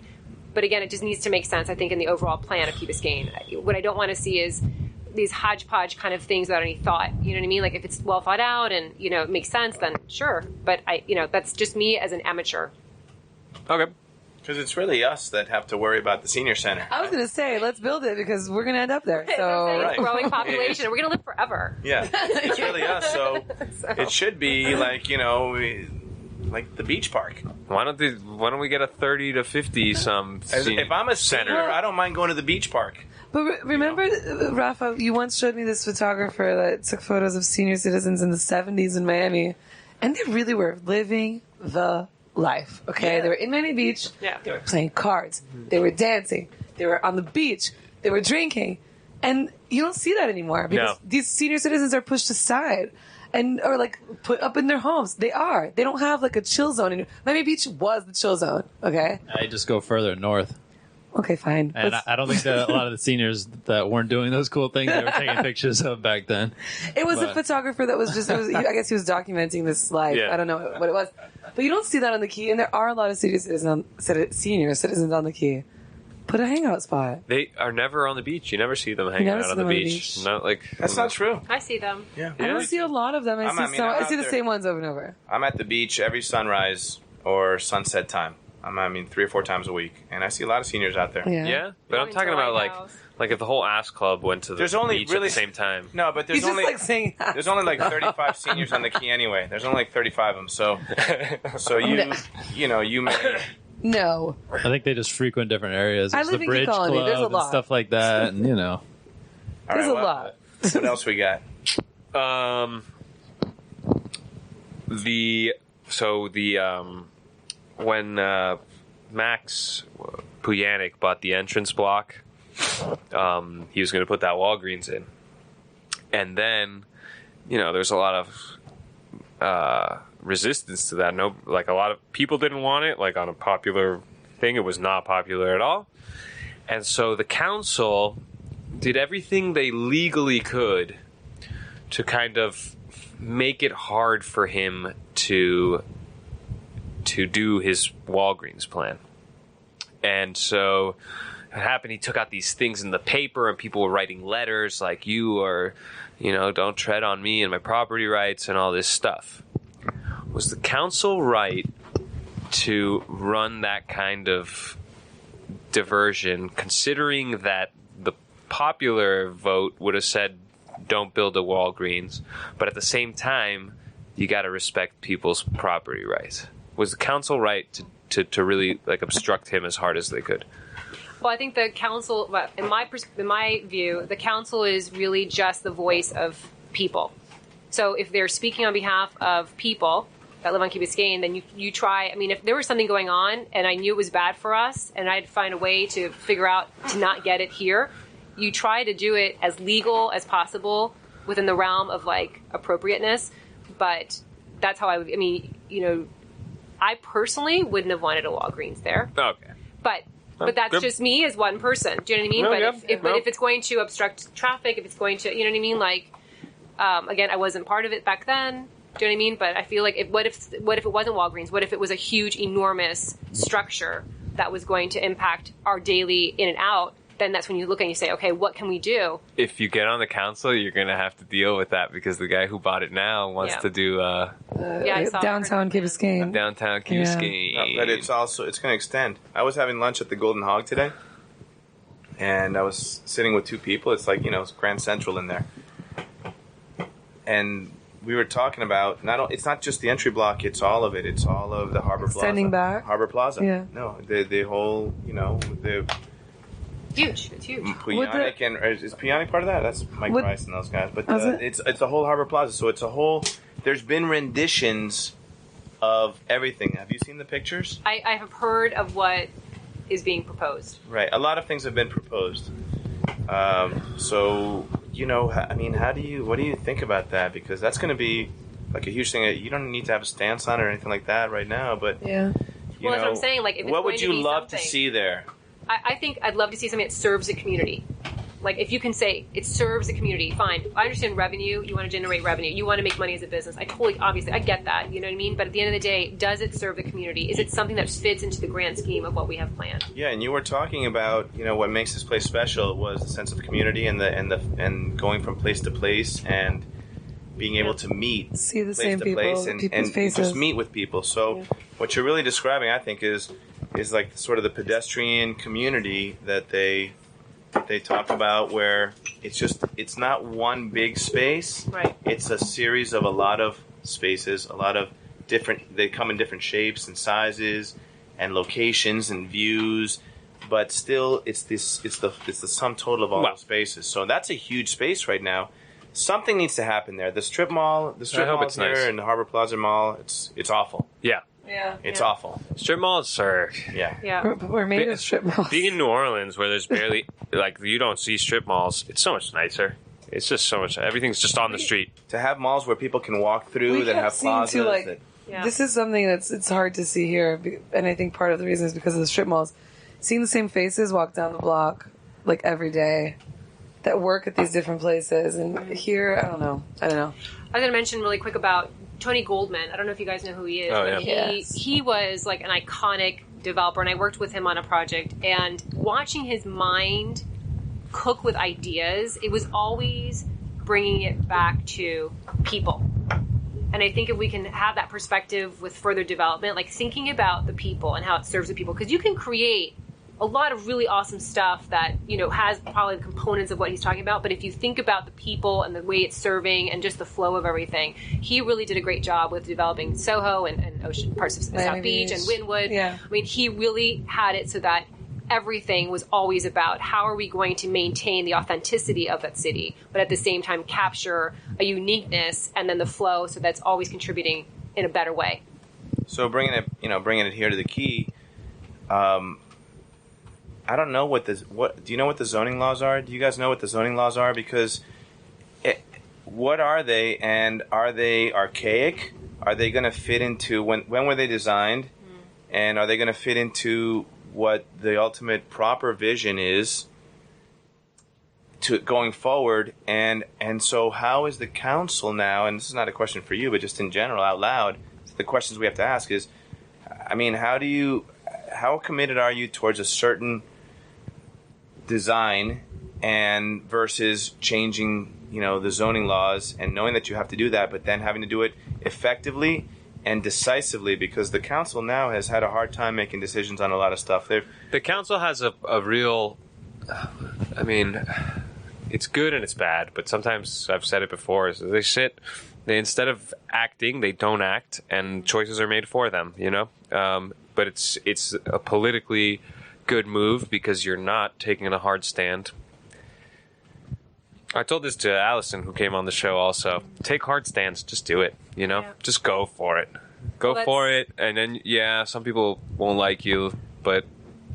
But again, it just needs to make sense, I think, in the overall plan of Key Biscayne. What I don't want to see is these hodgepodge kind of things without any thought. You know what I mean? Like if it's well thought out and, you know, it makes sense, then sure. But that's just me as an amateur. Okay. Because it's really us that have to worry about the senior center. I was going to say, let's build it because we're going to end up there. So Right. Growing population. We're going to live forever. Yeah, it's really us. So it should be like, you know, like the beach park. Why don't we get a 30 to 50 some If I'm a senior, I don't mind going to the beach park. But remember, Rafa, you once showed me this photographer that took photos of senior citizens in the 70s in Miami, and they really were living the life, okay? Yeah. They were in Miami Beach. Yeah. They were playing cards. They were dancing. They were on the beach. They were drinking. And you don't see that anymore because these senior citizens are pushed aside and or like put up in their homes. They don't have like a chill zone. Miami Beach was the chill zone, okay? I just go further north. Okay, fine. And I don't think that a lot of the seniors that weren't doing those cool things they were taking pictures of back then. It was a photographer that was just, I guess he was documenting this life. Yeah. I don't know what it was. But you don't see that on the Key, and there are a lot of senior citizens on the Key. Put a hangout spot. They are never on the beach. You never see them hanging out on the beach. Not like That's not true. I see them. Yeah. I don't see a lot of them. I see the same ones over and over. I'm at the beach every sunrise or sunset time. 3 or 4 times a week, and I see a lot of seniors out there. Yeah, but I'm talking about like if the whole ass club went to the beach at the same time. No, but there's He's only just like saying that. there's only like 35 seniors on the Key anyway. There's only like 35 of them, so you may. No. I think they just frequent different areas. I There's live the in Bridge Colony. Club There's a and lot. stuff like that, and All There's right, a well, lot. What else we got? When Max Pujanik bought the entrance block, he was going to put that Walgreens in, and then there's a lot of resistance to that. A lot of people didn't want it. Like on a popular thing, it was not popular at all, and so the council did everything they legally could to kind of make it hard for him to do his Walgreens plan. And so it happened, he took out these things in the paper and people were writing letters like, you are, don't tread on me and my property rights and all this stuff. Was the council right to run that kind of diversion, considering that the popular vote would have said don't build a Walgreens, but at the same time you got to respect people's property rights? Was the council right to really obstruct him as hard as they could? Well, I think the council, in my view, the council is really just the voice of people. So if they're speaking on behalf of people that live on Key Biscayne, then you try. If there was something going on and I knew it was bad for us and I'd find a way to figure out to not get it here, you try to do it as legal as possible within the realm of appropriateness. But that's how I personally wouldn't have wanted a Walgreens there. Okay. But that's just me as one person. Do you know what I mean? No, but if it's going to obstruct traffic, if it's going to, you know what I mean? Again, I wasn't part of it back then. Do you know what I mean? But I feel like what if it wasn't Walgreens? What if it was a huge, enormous structure that was going to impact our daily in and out? then that's when you look and you say, okay, what can we do? If you get on the council, you're going to have to deal with that because the guy who bought it now wants to do I saw Downtown Key Biscayne. Downtown Key Biscayne. But it's going to extend. I was having lunch at the Golden Hog today, and I was sitting with two people. It's like, it's Grand Central in there. And we were talking about, it's not just the entry block, it's all of it. It's all of the Harbor Plaza. Extending back? Harbor Plaza. Yeah. No, the whole, the... Huge. It's huge. Puyonic is Puyonic part of that? That's Mike Price and those guys. But it's a whole Harbor Plaza, so it's a whole... There's been renditions of everything. Have you seen the pictures? I have heard of what is being proposed. Right. A lot of things have been proposed. So, what do you think about that? Because that's going to be like a huge thing. You don't need to have a stance on it or anything like that right now, but that's what I'm saying. Like, if it's what would going you to be love to something- see there? I think I'd love to see something that serves the community. Like, if you can say it serves the community, fine. I understand revenue. You want to generate revenue. You want to make money as a business. Obviously, I get that. You know what I mean? But at the end of the day, does it serve the community? Is it something that fits into the grand scheme of what we have planned? Yeah, and you were talking about, what makes this place special was the sense of community and going from place to place and being able to meet, see the place same to people, place and faces. just meet with people. So what you're really describing, I think, is like sort of the pedestrian community that they talk about, where it's not one big space. Right. It's a series of a lot of spaces, a lot of different. They come in different shapes and sizes, and locations and views, but still, it's the sum total of all those spaces. So that's a huge space right now. Something needs to happen there. The strip mall it's here, nice. and the Harbor Plaza Mall. It's awful. Yeah. Yeah. It's awful. Strip malls are... Yeah. Yeah. We're made of strip malls. Being in New Orleans, where there's barely... you don't see strip malls, it's so much nicer. It's just so much... Everything's just on the street. To have malls where people can walk through that have plazas. Too, this is something it's hard to see here, and I think part of the reason is because of the strip malls. Seeing the same faces walk down the block, every day, that work at these different places. And here, I don't know. I was going to mention really quick about Tony Goldman. I don't know if you guys know who he is. Oh, but he was like an iconic developer, and I worked with him on a project. And watching his mind cook with ideas, it was always bringing it back to people. And I think if we can have that perspective with further development, like thinking about the people and how it serves the people, because you can create a lot of really awesome stuff that, has probably the components of what he's talking about. But if you think about the people and the way it's serving and just the flow of everything, he really did a great job with developing Soho and ocean parts of South Beach and Wynwood. Yeah. I mean, he really had it so that everything was always about how are we going to maintain the authenticity of that city, but at the same time capture a uniqueness and then the flow, so that's always contributing in a better way. So bringing it here to the Key, I don't know do you know what the zoning laws are? Do you guys know what the zoning laws are? Because what are they, and are they archaic? Are they going to fit into, when were they designed? And are they going to fit into what the ultimate proper vision is to going forward? And so how is the council now, and this is not a question for you, but just in general out loud, the questions we have to ask is, how committed are you towards a certain design and versus changing, the zoning laws, and knowing that you have to do that, but then having to do it effectively and decisively, because the council now has had a hard time making decisions on a lot of stuff. The council has a real... it's good and it's bad, but sometimes, I've said it before, is they instead of acting, they don't act, and choices are made for them, But it's a politically good move because you're not taking a hard stand. I told this to Allison, who came on the show also. Take hard stands. Just do it, Yeah. Just go for it. Go for it, and then, some people won't like you, but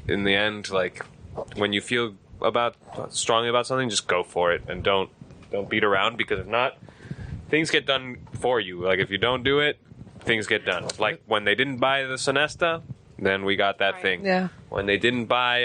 in the end, when you feel strongly about something, just go for it, and don't beat around, because if not, things get done for you. If you don't do it, things get done. When they didn't buy the Sonesta, then we got that thing. Yeah. When they didn't buy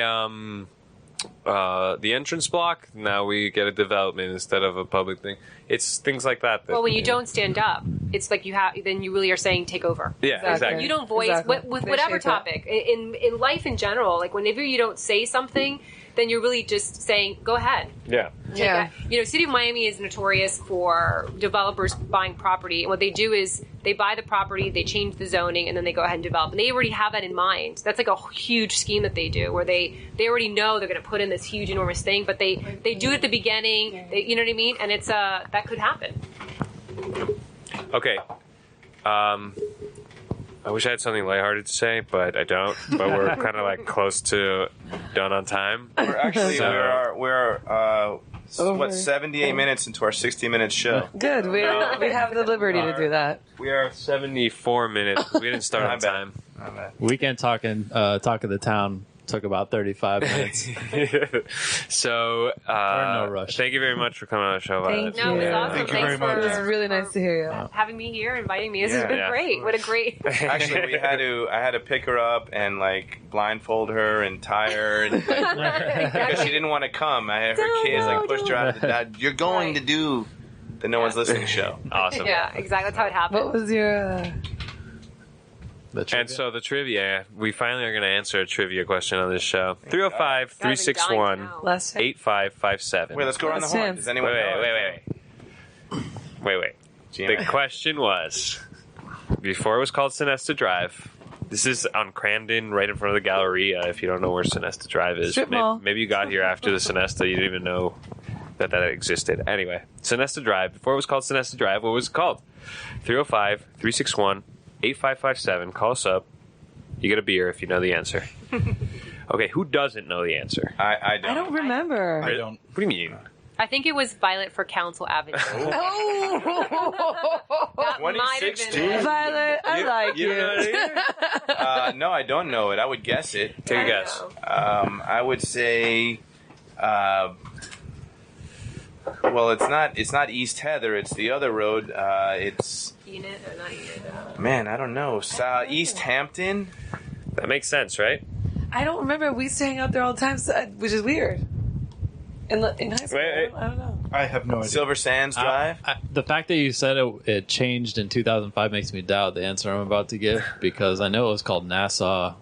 the entrance block, now we get a development instead of a public thing. It's things like that. Well, when you don't stand up, it's like then you really are saying take over. Yeah, exactly. You don't voice with They whatever shape topic in life in general. Whenever you don't say something, then you're really just saying, go ahead. Yeah. Yeah. You know, City of Miami is notorious for developers buying property. And what they do is they buy the property, they change the zoning, and then they go ahead and develop. And they already have that in mind. That's like a huge scheme that they do, where they already know they're going to put in this huge, enormous thing, but they do it at the beginning. They, you know what I mean? And it's that could happen. Okay. I wish I had something lighthearted to say, but I don't. But we're kind of like close to done on time. We're actually we're 78 Oh. minutes into our 60-minute show. Good. We have the liberty to do that. We are 74 minutes. We didn't start on time. Weekend Talk of the Town took about 35 minutes. So, no rush. Thank you very much for coming on the show. Violet. No, it was awesome. Thank you Thanks very much. for It was really nice to hear you. having me here, inviting me. This has been Yeah. great. What a great. Actually, I had to pick her up and like blindfold her and tie her, and, because she didn't want to come. I had her kids like pushed her out of the. You're going to do the No One's Listening show. Awesome. Yeah, exactly. That's how it happened. What was your... And so the trivia, we finally are going to answer a trivia question on this show. 305-361-8557. Wait, let's go around the horn. Does anyone know? Wait. The question was, before it was called Sonesta Drive, this is on Crandon, right in front of the Galleria, if you don't know where Sonesta Drive is. Strip mall. Maybe you got here after the Sonesta, you didn't even know that existed. Anyway, Sonesta Drive, before it was called Sonesta Drive, what was it called? 305-361-8557. Call us up. You get a beer if you know the answer. Okay, who doesn't know the answer? I don't. I don't remember. I don't. What do you mean? I think it was Violet for Council Avenue. Oh! That might have 26, been it. Violet, I like you. know what No, I don't know it. I would guess it. Take a I guess. know. I would say. Well, it's not East Heather. It's the other road. It's Enid or not Enid? man. I don't know. East Hampton. That makes sense, right? I don't remember. We used to hang out there all the time, which is weird. In high school, Wait. I don't know. I have no idea. Silver Sands Drive. The fact that you said it changed in 2005 makes me doubt the answer I'm about to give, because I know it was called Nassau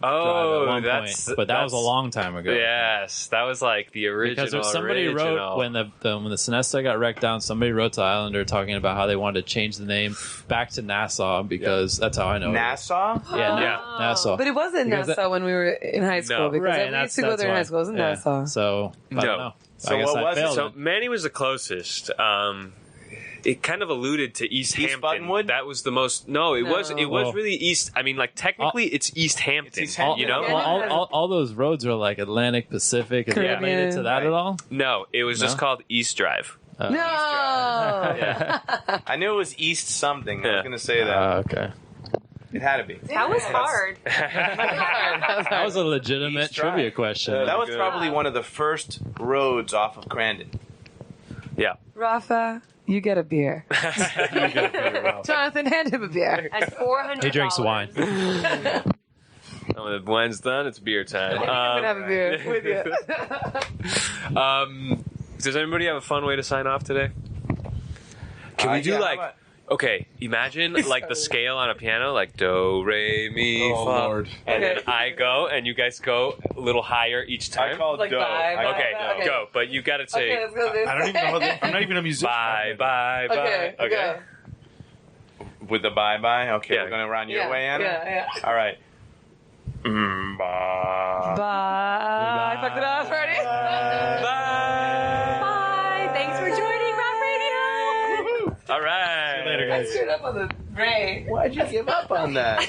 Drive at one that's point, but that was a long time ago. Yes, that was like the original. Because somebody wrote when the Sonesta got wrecked down, somebody wrote to Islander talking about how they wanted to change the name back to Nassau, because that's how I know Nassau. it. Yeah, Yeah. Nassau. But it wasn't Because Nassau when we were in high school, No. because Right, we used to go there in high school. It wasn't yeah. Nassau. So I don't No. know. So I guess what I was it? failed So Manny was the closest. It kind of alluded to East Hampton. Buttonwood? That was the most. No, it was Well- really East. I mean, like technically, it's East Hampton. It's East Hampton. You know? Well, all those roads were like Atlantic, Pacific. Is it Caribbean. related to that at all? No, it was just No? called East Drive. No! I knew it was East something. I Yeah. was going to say that. Okay. It had to be. That was hard. That was a legitimate East Drive. trivia question. That was Good. probably one of the first roads off of Crandon. Yeah. Rafa, you get a beer. Jonathan, hand him a beer. At $400. He drinks wine. And when the wine's done, it's beer time. I'm gonna have a beer with you. Does anybody have a fun way to sign off today? Can we do yeah, like? how about- Okay, imagine like the scale on a piano, like do, re, mi, Oh, fa, Lord. and then Okay. I go, and you guys go a little higher each I time. called Like dough. bye, bye. Okay, Okay. go, but you gotta say Okay, let's go this. I don't even know how I'm not even a musician. bye, bye, bye. Okay, okay. With the bye-bye? Okay, Yeah. we're going to round your Yeah, way, Anna? yeah. All right. Bye. Bye. I fucked it up already. Bye. Thanks for joining Rap Radio. All right. Later, guys. I screwed up on the Ray. Why'd you give up on that?